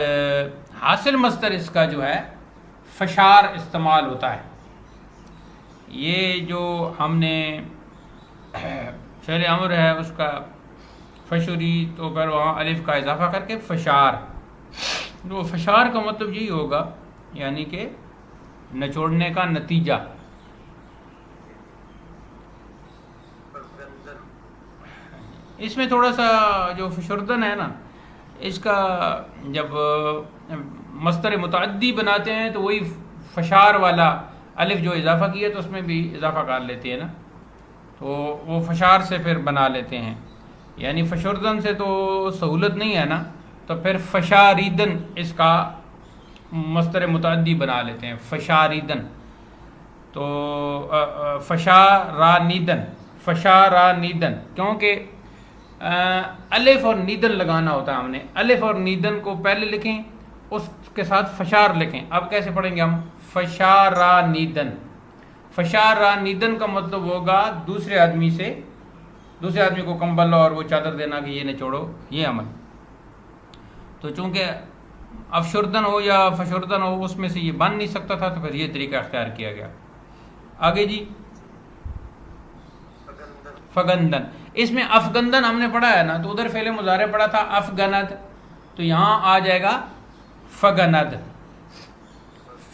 حاصل مصدر اس کا جو ہے فشار استعمال ہوتا ہے۔ یہ جو ہم نے فعل امر ہے اس کا فشری، تو پھر وہاں الف کا اضافہ کر کے فشار، تو فشار کا مطلب یہی ہوگا یعنی کہ نچوڑنے کا نتیجہ۔ فگندن اس میں تھوڑا سا جو فشردن ہے نا، اس کا جب مصدر متعدی بناتے ہیں تو وہی فشار والا الف جو اضافہ کیا تو اس میں بھی اضافہ کر لیتے ہیں نا، تو وہ فشار سے پھر بنا لیتے ہیں، یعنی فشردن سے تو سہولت نہیں ہے نا، تو پھر فشاریدن اس کا مصدر متعدی بنا لیتے ہیں، فشاریدن، تو فشارانیدن، فشارانیدن، کیونکہ الف اور نیدن لگانا ہوتا ہے، ہم نے الف اور نیدن کو پہلے لکھیں اس کے ساتھ فشار لکھیں۔ اب کیسے پڑھیں گے ہم؟ فشارانیدن، فشارانیدن کا مطلب ہوگا دوسرے آدمی کو کمبل اور وہ چادر دینا کہ یہ نچوڑو، یہ عمل۔ تو چونکہ افشردن ہو یا فشردن ہو اس میں سے یہ بن نہیں سکتا تھا تو پھر یہ طریقہ اختیار کیا گیا۔ آگے جی، فگندن فگندن، اس میں افگندن ہم نے پڑھا ہے نا، تو ادھر فعل مضارع پڑھا تھا افگند، تو یہاں آ جائے گا فگند،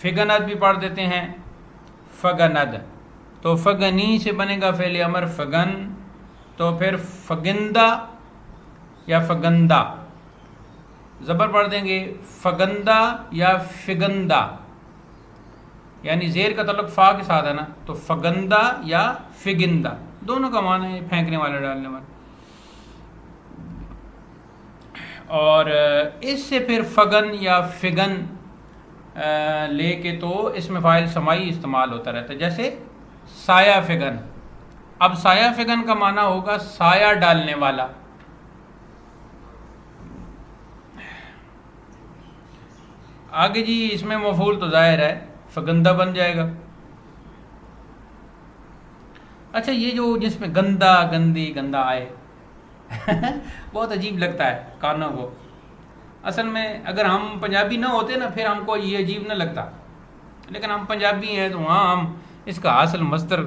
فگند بھی پڑھ دیتے ہیں فگند، تو فگنی سے بنے گا فعل امر فگن، تو پھر فگندہ یا فگندہ، زبر پڑھ دیں گے فگندہ یا فگندہ، یعنی زیر کا تعلق فا کے ساتھ ہے نا، تو فگندہ یا فگندہ، دونوں کا معنی ہے پھینکنے والے، ڈالنے والے۔ اور اس سے پھر فگن یا فگن لے کے تو اس میں فاعل سمائی استعمال ہوتا رہتا ہے، جیسے سایہ فگن۔ اب سایہ فگن کا معنی ہوگا سایہ ڈالنے والا۔ آگے جی، اس میں مفعول تو ظاہر ہے فگندہ بن جائے گا۔ اچھا، یہ جو جس میں گندا، گندی، گندا آئے بہت عجیب لگتا ہے کانوں کو۔ اصل میں اگر ہم پنجابی نہ ہوتے نا پھر ہم کو یہ عجیب نہ لگتا، لیکن ہم پنجابی ہیں تو وہاں ہم اس کا اصل مصدر،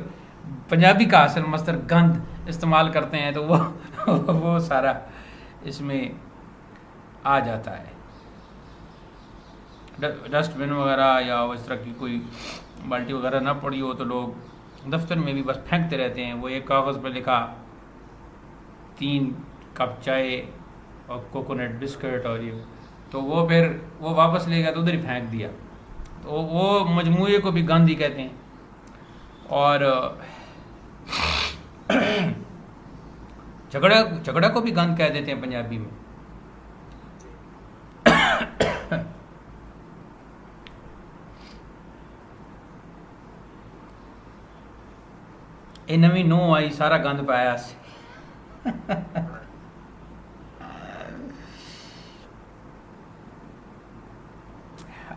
پنجابی کا اصل مصدر گند استعمال کرتے ہیں، تو وہ سارا اس میں آ جاتا ہے۔ ڈسٹ بن وغیرہ یا اس طرح کی کوئی بالٹی وغیرہ نہ پڑی ہو تو لوگ دفتر میں بھی بس پھینکتے رہتے ہیں، وہ ایک کاغذ پہ لکھا 3 کپ چائے اور کوکونٹ بسکٹ اور یہ، تو وہ پھر وہ واپس لے گیا تو ادھر ہی پھینک دیا، تو وہ مجموعے کو بھی گند ہی کہتے ہیں۔ اور جھگڑا کو بھی گند کہہ دیتے ہیں پنجابی میں۔ یہ نویں نو آئی سارا گند پایا سے۔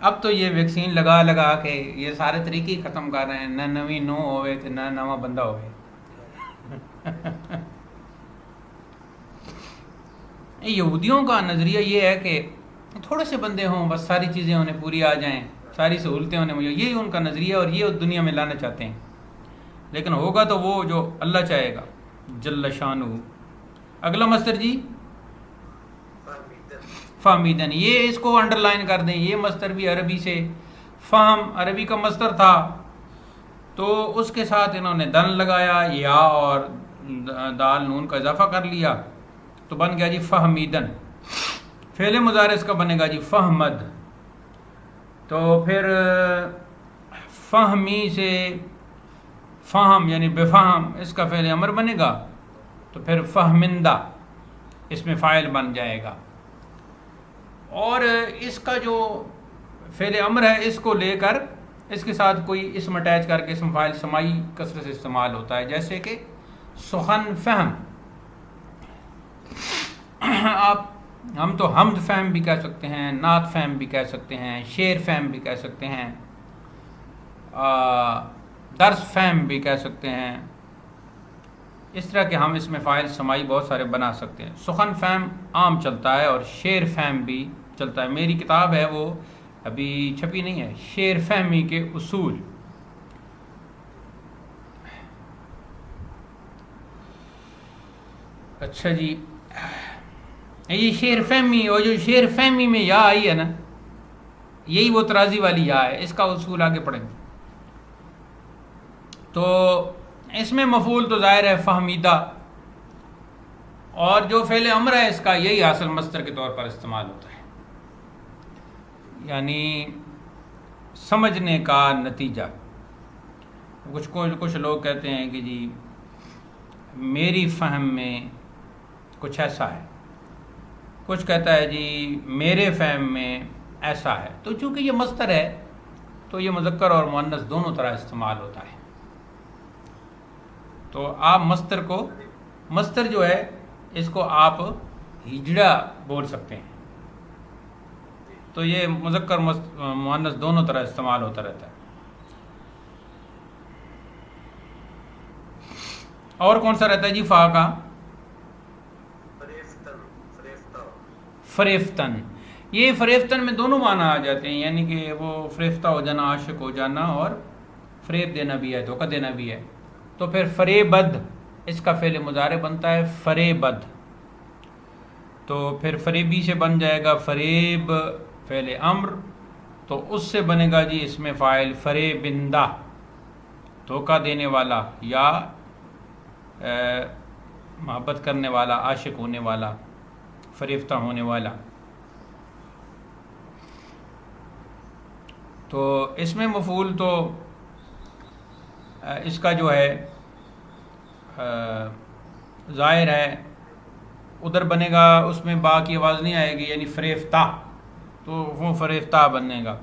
اب تو یہ ویکسین لگا کے یہ سارے طریقے ختم کر رہے ہیں، نہ نویں نو ہوئے تو نہ نواں بندہ ہوئے۔ یہودیوں کا نظریہ یہ ہے کہ تھوڑے سے بندے ہوں بس ساری چیزیں انہیں پوری آ جائیں، ساری سہولتیں انہیں مجھے، یہی ان کا نظریہ اور یہ دنیا میں لانا چاہتے ہیں، لیکن ہوگا تو وہ جو اللہ چاہے گا جل شانہ۔ اگلا مصدر جی، فہمیدن، یہ اس کو انڈر لائن کر دیں، یہ مصدر بھی عربی سے، فہم عربی کا مصدر تھا تو اس کے ساتھ انہوں نے دن لگایا، یا اور دال نون کا اضافہ کر لیا تو بن گیا جی فہمیدن۔ فعل مضارع اس کا بنے گا جی فہمد، تو پھر فہمی سے فہم یعنی بفہم، اس کا فعل امر بنے گا تو پھر فہمندہ اس میں فاعل بن جائے گا. اور اس کا جو فعل امر ہے اس کو لے کر اس کے ساتھ کوئی اسم اٹیچ کر کے اسم فاعل سمائی کثرت سے استعمال ہوتا ہے، جیسے کہ سخن فہم. ہم تو حمد فہم بھی کہہ سکتے ہیں، نعت فہم بھی کہہ سکتے ہیں، شعر فہم بھی کہہ سکتے ہیں، درس فہم بھی کہہ سکتے ہیں. اس طرح کے ہم اس میں فاعل سمائی بہت سارے بنا سکتے ہیں. سخن فہم عام چلتا ہے اور شعر فہم بھی چلتا ہے. میری کتاب ہے وہ ابھی چھپی نہیں ہے، شعر فہمی کے اصول. اچھا جی، یہ شعر فہمی اور جو شعر فہمی میں یا آئی ہے نا، یہی وہ ترازی والی یا ہے. اس کا اصول آگے پڑھیں گے. تو اس میں مفعول تو ظاہر ہے فہمیدہ، اور جو فعل امر ہے اس کا یہی حاصل مصدر کے طور پر استعمال ہوتا ہے، یعنی سمجھنے کا نتیجہ. کچھ لوگ کہتے ہیں کہ جی میری فہم میں کچھ ایسا ہے، کچھ کہتا ہے جی میرے فہم میں ایسا ہے. تو چونکہ یہ مصدر ہے تو یہ مذکر اور مؤنث دونوں طرح استعمال ہوتا ہے. تو آپ مصدر جو ہے اس کو آپ ہجڑا بول سکتے ہیں. تو یہ مذکر مؤنث دونوں طرح استعمال ہوتا رہتا ہے. اور کون سا رہتا ہے جی فا کا؟ فریفتن. یہ فریفتن میں دونوں معنی آ جاتے ہیں، یعنی کہ وہ فریفتہ ہو جانا، عاشق ہو جانا، اور فریب دینا بھی ہے، دھوکہ دینا بھی ہے. تو پھر فریبد اس کا فعل مضارع بنتا ہے فریبد. تو پھر فریبی سے بن جائے گا فریب فعل امر. تو اس سے بنے گا جی اس میں فاعل فریبندہ، دھوکہ دینے والا یا محبت کرنے والا، عاشق ہونے والا، فریفتہ ہونے والا. تو اس میں مفعول تو اس کا جو ہے ظاہر ہے ادھر بنے گا، اس میں با کی آواز نہیں آئے گی، یعنی فریفتہ، تو وہ فریفتہ بنے گا.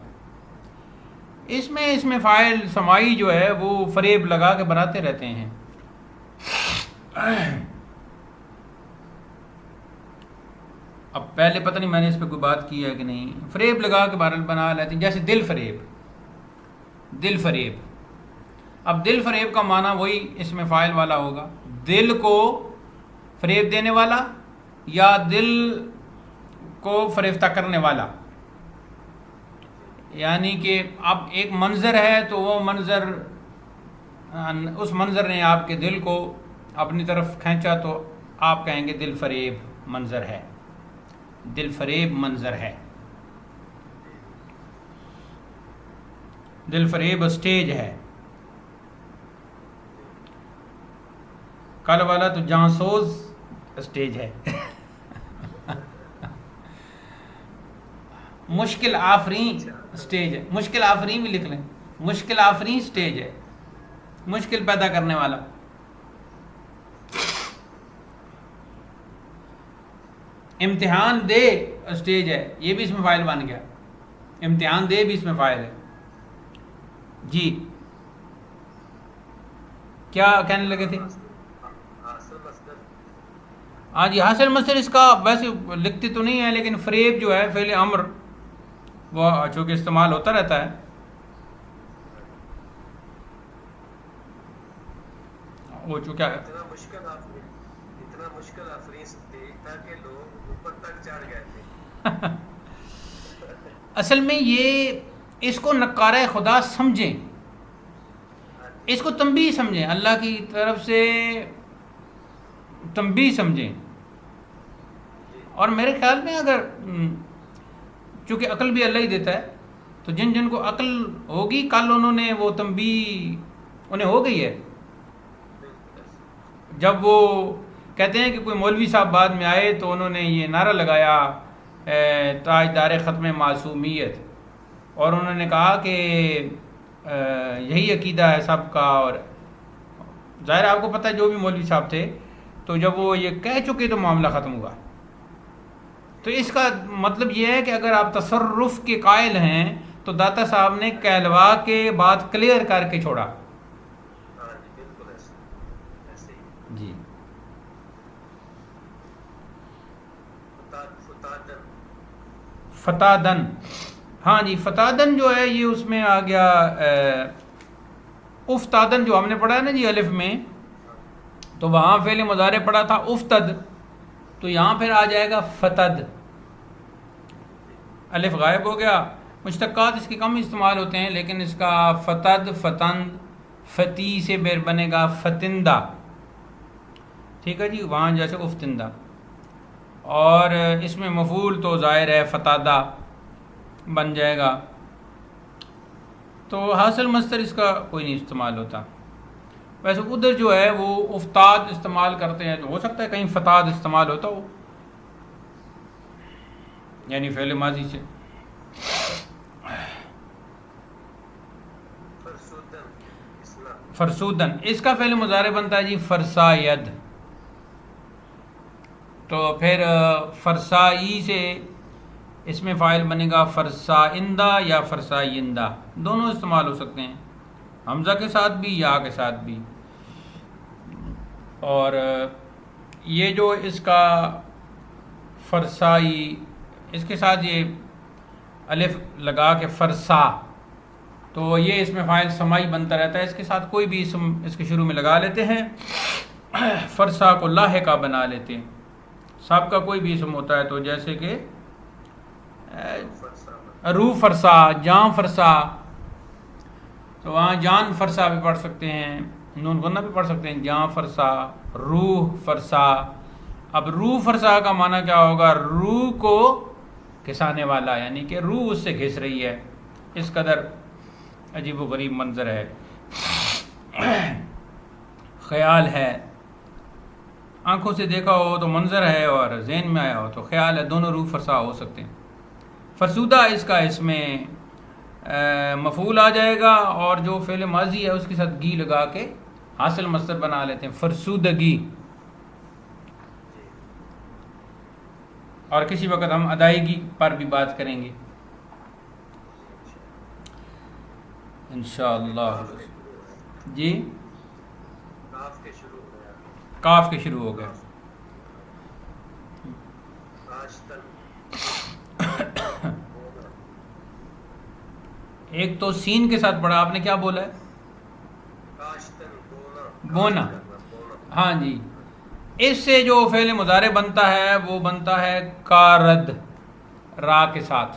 اس میں فاعل سمائی جو ہے وہ فریب لگا کے بناتے رہتے ہیں. اب پہلے پتہ نہیں میں نے اس پہ کوئی بات کی ہے کہ نہیں. فریب لگا کے بنا لیتے ہیں، جیسے دل فریب. اب دل فریب کا معنی وہی اس میں فاعل والا ہوگا، دل کو فریب دینے والا یا دل کو فریفتہ کرنے والا. یعنی کہ اب ایک منظر ہے تو وہ منظر، اس منظر نے آپ کے دل کو اپنی طرف کھینچا تو آپ کہیں گے دل فریب منظر ہے، دل فریب منظر ہے. دل فریب اسٹیج ہے. کل والا تو جانسوز اسٹیج ہے. مشکل آفرین اسٹیج ہے. مشکل آفرین بھی لکھ لیں، مشکل آفرین اسٹیج ہے، مشکل پیدا کرنے والا. امتحان دے اسٹیج ہے، یہ بھی اس میں فاعل بن گیا. امتحان دے بھی اس میں فاعل ہے. جی کیا کہنے لگے تھے؟ ہاں جی، حاصل مصدر اس کا ویسے لکھتے تو نہیں ہے، لیکن فریب جو ہے فعل امر وہ چونکہ استعمال ہوتا رہتا ہے. وہ چونکہ اتنا مشکل آفرین تھا کہ لوگ اوپر تک چڑھ گئے تھے. اصل میں یہ اس کو نکارہ خدا سمجھیں، اس کو تنبیہ سمجھیں، اللہ کی طرف سے تنبیہ سمجھیں. اور میرے خیال میں اگر چونکہ عقل بھی اللہ ہی دیتا ہے، تو جن کو عقل ہوگی کل انہوں نے وہ تنبیہ انہیں ہو گئی ہے. جب وہ کہتے ہیں کہ کوئی مولوی صاحب بعد میں آئے تو انہوں نے یہ نعرہ لگایا تاجدار ختم معصومیت، اور انہوں نے کہا کہ یہی عقیدہ ہے سب کا. اور ظاہر آپ کو پتہ ہے جو بھی مولوی صاحب تھے تو جب وہ یہ کہہ چکے تو معاملہ ختم ہوا. تو اس کا مطلب یہ ہے کہ اگر آپ تصرف کے قائل ہیں تو داتا صاحب نے کہلوا کے بات کلیئر کر کے چھوڑا. ہاں جی بالکل ایسے ہی. جی فتادن. فتادن. ہاں جی فتادن جو ہے یہ اس میں آ گیا افتادن جو ہم نے پڑھا ہے نا جی الف میں, تو وہاں فعل مضارع پڑھا تھا افتد, تو یہاں پھر آ جائے گا فتد. الف غائب ہو گیا. مشتقات اس کے کم استعمال ہوتے ہیں, لیکن اس کا فتد, فتند, فتی سے بیر بنے گا فتندہ. ٹھیک ہے جی, وہاں جیسے افتندہ. اور اس میں مفعول تو ظاہر ہے فتادہ بن جائے گا. تو حاصل مصدر اس کا کوئی نہیں استعمال ہوتا. ویسے ادھر جو ہے وہ افتاد استعمال کرتے ہیں, تو ہو سکتا ہے کہیں فتاد استعمال ہوتا ہو, یعنی فعل ماضی سے. فرسودن, اس کا فعل مضارع بنتا ہے جی فرساید. تو پھر فرسائی سے اس میں فاعل بنے گا فرسائندہ یا فرسائندہ, دونوں استعمال ہو سکتے ہیں, حمزہ کے ساتھ بھی یا کے ساتھ بھی. اور یہ جو اس کا فرسائی, اس کے ساتھ یہ الف لگا کے فرسا, تو یہ اس میں فاعل سمائی بنتا رہتا ہے. اس کے ساتھ کوئی بھی اسم اس کے شروع میں لگا لیتے ہیں, فرسا کو لاحقہ بنا لیتے ہیں. سب کا کوئی بھی اسم ہوتا ہے, تو جیسے کہ روح فرسا, جان فرسا, تو وہاں جان فرسا بھی پڑھ سکتے ہیں, نون غنہ بھی پڑھ سکتے ہیں, جان فرسا, روح فرسا. اب روح فرسا کا معنی کیا ہوگا؟ روح کو گھسانے والا, یعنی کہ روح اس سے گھس رہی ہے. اس قدر عجیب و غریب منظر ہے, خیال ہے, آنکھوں سے دیکھا ہو تو منظر ہے, اور ذہن میں آیا ہو تو خیال ہے, دونوں روح فرسا ہو سکتے ہیں. فرسودہ اس کا اس میں مفعول آ جائے گا, اور جو فعل ماضی ہے اس کے ساتھ گی لگا کے حاصل مصدر بنا لیتے ہیں, فرسودگی. اور کسی وقت ہم ادائیگی پر بھی بات کریں گے انشاءاللہ. جی کاف کے شروع ہو گئے. ایک تو سین کے ساتھ پڑھا آپ نے, کیا بولا ہے؟ بونا. ہاں جی, اس سے جو فعل مضارع بنتا ہے وہ بنتا ہے کارد, را کے ساتھ.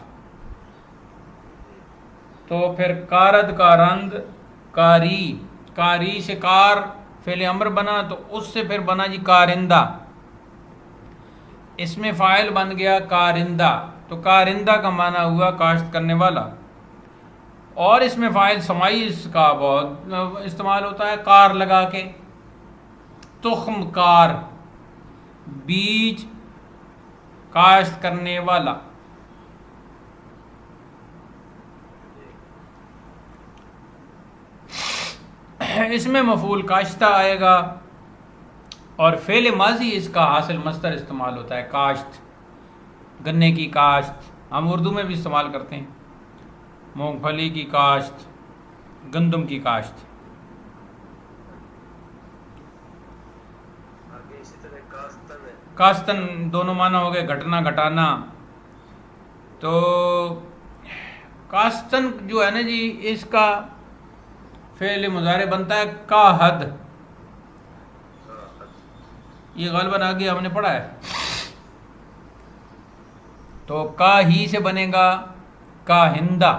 تو پھر کارد, کارند, کاری, کاری سے کار فعل امر بنا, تو اس سے پھر بنا جی کارندہ. اس میں فاعل بن گیا کارندہ, تو کارندہ کا معنی ہوا کاشت کرنے والا. اور اس میں فاعل سمائی اس کا بہت استعمال ہوتا ہے, کار لگا کے. تخم کار, بیج کاشت کرنے والا. اس میں مفعول کاشتہ آئے گا, اور فعل ماضی اس کا حاصل مصدر استعمال ہوتا ہے کاشت, گنے کی کاشت. ہم اردو میں بھی استعمال کرتے ہیں, مونگ پھلی کی کاشت, گندم کی کاشت. کاستن دونوں معنی ہو گئے, گھٹنا, گھٹانا. تو کاستن جو ہے نا جی, اس کا فعل مضارع بنتا ہے کاہد. یہ غالباً آگے ہم نے پڑھا ہے. تو کا ہی سے بنے گا کاہندہ.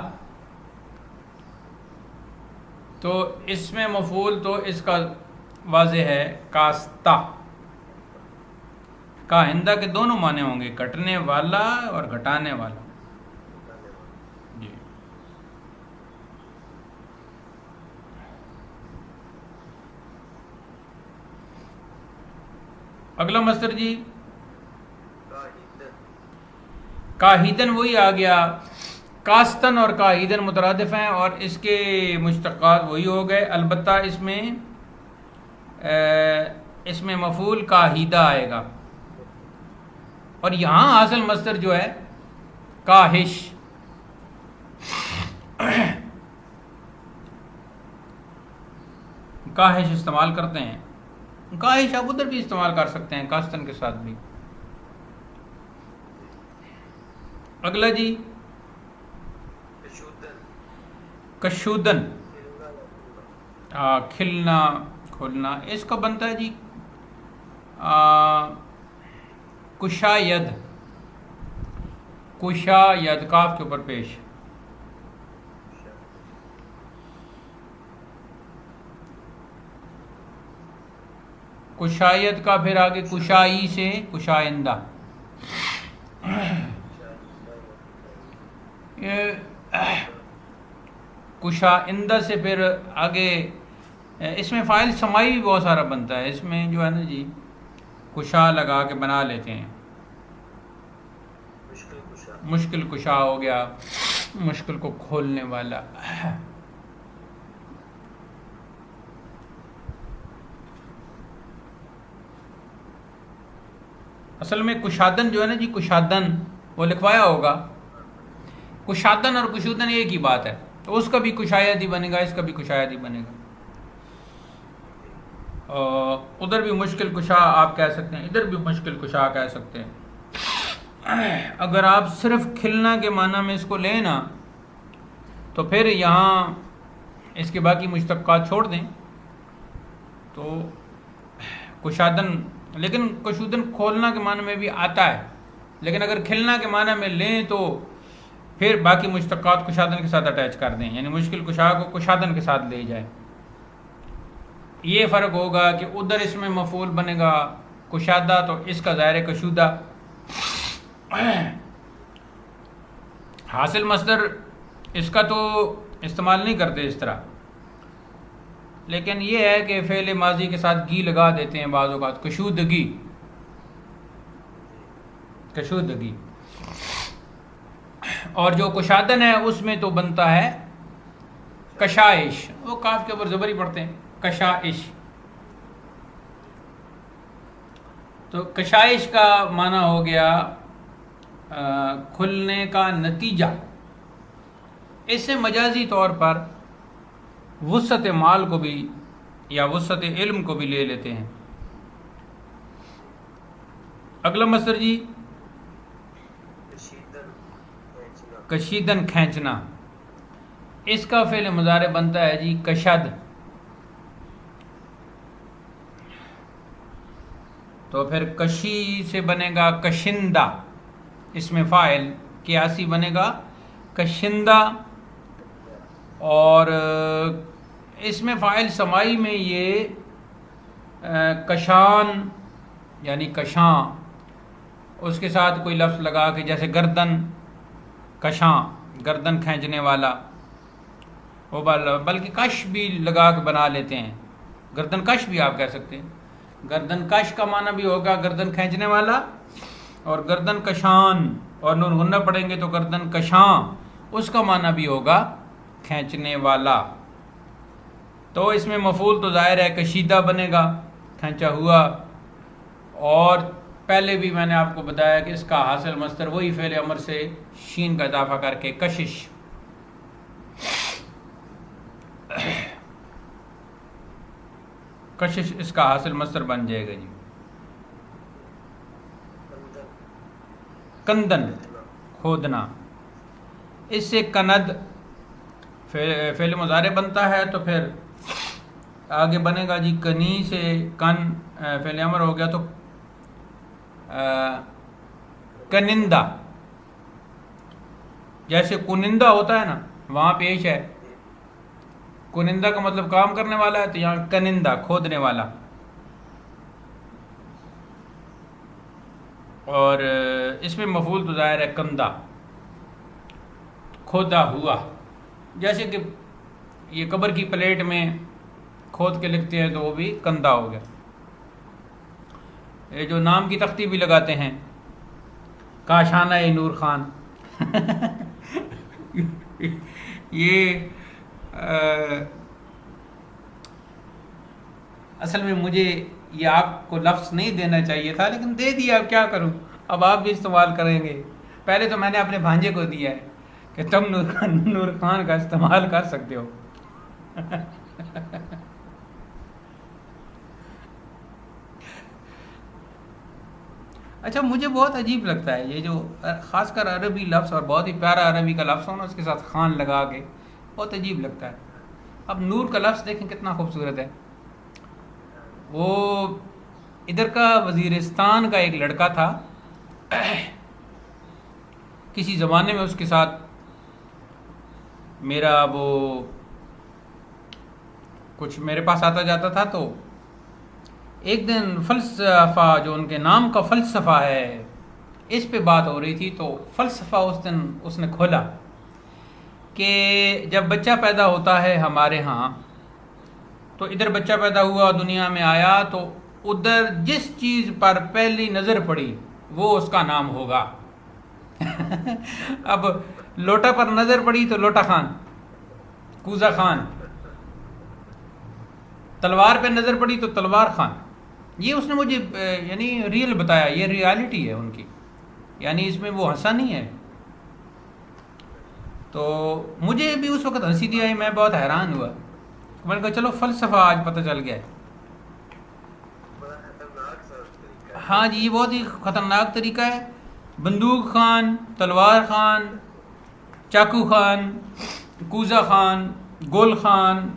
تو اس میں مفعول تو اس کا واضح ہے کاستہ. کاہندہ کے دونوں معنی ہوں گے, گھٹنے والا اور گھٹانے والا. جی اگلا مصدر جی کاہیدن, وہی آ گیا. کاستن اور کاہیدن مترادف ہیں, اور اس کے مشتقات وہی ہو گئے. البتہ اس میں اس میں مفعول کاہیدہ آئے گا، اور یہاں حاصل مصدر جو ہے کاہش، کاہش استعمال کرتے ہیں. کاہش آپ ادھر بھی استعمال کر سکتے ہیں کاستن کے ساتھ بھی. اگلا جی کشودن، کھلنا کھلنا، اس کا بنتا ہے جی کشاید، کشاید کاف کے اوپر پیش. کشاید کا پھر آگے کشائی سے کشائندہ. کشائندہ سے پھر آگے اس میں فاعل سمائی بھی بہت سارا بنتا ہے. اس میں جو ہے نا جی کشا لگا کے بنا لیتے ہیں. مشکل کشا ہو گیا، مشکل کو کھولنے والا. اصل میں کشادن جو ہے نا جی، کشادن وہ لکھوایا ہوگا. کشادن اور کشودن ایک ہی بات ہے، تو اس کا بھی کشاید ہی بنے گا، اس کا بھی کشاید ہی بنے گا. ادھر بھی مشکل کشا آپ کہہ سکتے ہیں، ادھر بھی مشکل کشا کہہ سکتے ہیں. اگر آپ صرف کھلنا کے معنی میں اس کو لیں نا تو پھر یہاں اس کے باقی مشتقات چھوڑ دیں تو کشادن، لیکن کشودن کھولنا کے معنی میں بھی آتا ہے، لیکن اگر کھلنا کے معنی میں لیں تو پھر باقی مشتقات کشادن کے ساتھ اٹیچ کر دیں، یعنی مشکل کشا کو کشادن کے ساتھ لے جائیں. یہ فرق ہوگا کہ ادھر اس میں مفعول بنے گا کشادہ، تو اس کا ظاہر ہے کشودہ. حاصل مصدر اس کا تو استعمال نہیں کرتے اس طرح، لیکن یہ ہے کہ فعل ماضی کے ساتھ گی لگا دیتے ہیں بعض اوقات، کشودگی، کشودگی. اور جو کشادن ہے اس میں تو بنتا ہے کشائش، وہ کاف کے اوپر زبر ہی پڑھتے ہیں، کشائش. تو کشائش کا معنی ہو گیا کھلنے کا نتیجہ. اس سے مجازی طور پر وسعت مال کو بھی یا وسعت علم کو بھی لے لیتے ہیں. اگلا مصدر جی کشیدن کھینچنا، اس کا فعل مضارع بنتا ہے جی کشد. تو پھر کشی سے بنے گا کشندہ، اس میں فاعل قیاسی بنے گا کشندہ. اور اس میں فاعل سمائی میں یہ کشان یعنی کشاں، اس کے ساتھ کوئی لفظ لگا کے جیسے گردن، کشاں گردن کھینچنے والا، وہ بلکہ کش بھی لگا کے بنا لیتے ہیں، گردن کش بھی آپ کہہ سکتے ہیں. گردن کش کا معنی بھی ہوگا گردن کھینچنے والا، اور گردن کشان، اور نون غنہ پڑھیں گے تو گردن کشاں، اس کا معنی بھی ہوگا کھینچنے والا. تو اس میں مفعول تو ظاہر ہے کشیدہ بنے گا، کھینچا ہوا. اور پہلے بھی میں نے آپ کو بتایا کہ اس کا حاصل مصدر وہی فعل امر سے شین کا اضافہ کر کے کشش. کشش اس کا حاصل مصدر بن جائے گا جی. کندن کھودنا، اس سے کند فعل مضارع بنتا ہے. تو پھر آگے بنے گا جی کنی سے کن فعل امر ہو گیا تو کنندہ. جیسے کنندہ ہوتا ہے نا وہاں پیش ہے، کنندہ کا مطلب کام کرنے والا ہے، تو یہاں کنندہ کھودنے والا. اور اس میں مفعول تو ظاہر ہے کندہ، کھودا ہوا. جیسے کہ یہ قبر کی پلیٹ میں کھود کے لکھتے ہیں تو وہ بھی کندہ ہو گیا. یہ جو نام کی تختی بھی لگاتے ہیں، کاشانہ نور خان، یہ اصل میں مجھے یہ آپ کو لفظ نہیں دینا چاہیے تھا لیکن دے دیا، اب کیا کروں، اب آپ بھی استعمال کریں گے۔ پہلے تو میں نے اپنے بھانجے کو دیا ہے کہ تم نور خان کا استعمال کر سکتے ہو۔ اچھا مجھے بہت عجیب لگتا ہے یہ جو خاص کر عربی لفظ، اور بہت ہی پیارا عربی کا لفظ ہو نا، اس کے ساتھ خان لگا کے بہت عجیب لگتا ہے۔ اب نور کا لفظ دیکھیں کتنا خوبصورت ہے۔ وہ ادھر کا وزیرستان کا ایک لڑکا تھا، کسی زمانے میں اس کے ساتھ میرا وہ کچھ میرے پاس آتا جاتا تھا، تو ایک دن فلسفہ، جو ان کے نام کا فلسفہ ہے، اس پہ بات ہو رہی تھی۔ تو فلسفہ اس دن اس نے کھولا کہ جب بچہ پیدا ہوتا ہے ہمارے ہاں، تو ادھر بچہ پیدا ہوا، دنیا میں آیا، تو ادھر جس چیز پر پہلی نظر پڑی وہ اس کا نام ہوگا۔ اب لوٹا پر نظر پڑی تو لوٹا خان، کوزہ خان، تلوار پہ نظر پڑی تو تلوار خان۔ یہ اس نے مجھے یعنی ریئل بتایا، یہ ریالٹی ہے ان کی، یعنی اس میں وہ ہنسا نہیں ہے۔ تو مجھے بھی اس وقت ہنسی نہیں آئی، میں بہت حیران ہوا۔ میں نے کہا چلو فلسفہ آج پتہ چل گیا ہے۔ بڑا خطرناک سا طریقہ ہے۔ ہاں جی، یہ بہت ہی خطرناک طریقہ ہے۔ بندوق خان، تلوار خان، چاقو خان، کوزہ خان، گول خان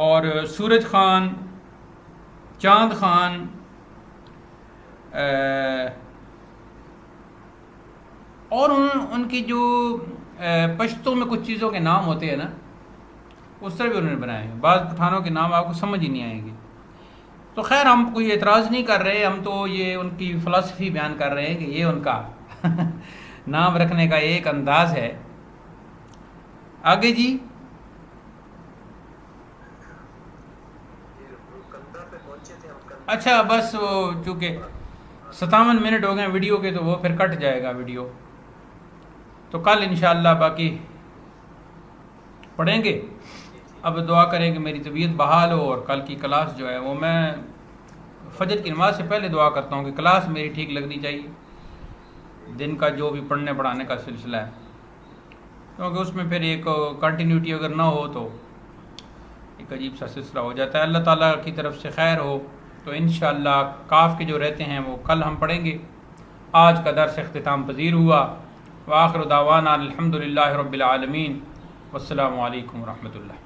اور سورج خان، چاند خان، اور ان کی جو پشتوں میں کچھ چیزوں کے نام ہوتے ہیں نا، اس طرح بھی انہوں نے بنائے ہیں۔ بعض پٹھانوں کے نام آپ کو سمجھ ہی نہیں آئیں گے۔ تو خیر ہم کوئی اعتراض نہیں کر رہے، ہم تو یہ ان کی فلسفی بیان کر رہے ہیں کہ یہ ان کا نام رکھنے کا ایک انداز ہے۔ آگے جی، کندہ پہ پہنچے تھے ہم، کندہ۔ اچھا بس وہ چونکہ 57 منٹ ہو گئے ویڈیو کے، تو وہ پھر کٹ جائے گا ویڈیو، تو کل انشاءاللہ باقی پڑھیں گے۔ اب دعا کریں کہ میری طبیعت بحال ہو، اور کل کی کلاس جو ہے وہ میں فجر کی نماز سے پہلے دعا کرتا ہوں کہ کلاس میری ٹھیک لگنی چاہیے، دن کا جو بھی پڑھنے پڑھانے کا سلسلہ ہے، کیونکہ اس میں پھر ایک کنٹینیوٹی اگر نہ ہو تو ایک عجیب سا سلسلہ ہو جاتا ہے۔ اللہ تعالیٰ کی طرف سے خیر ہو تو انشاءاللہ کاف کے جو رہتے ہیں وہ کل ہم پڑھیں گے۔ آج کا درس اختتام پذیر ہوا۔ وآخر دعوانا الحمدللہ رب العالمین، والسلام علیکم ورحمۃ اللہ۔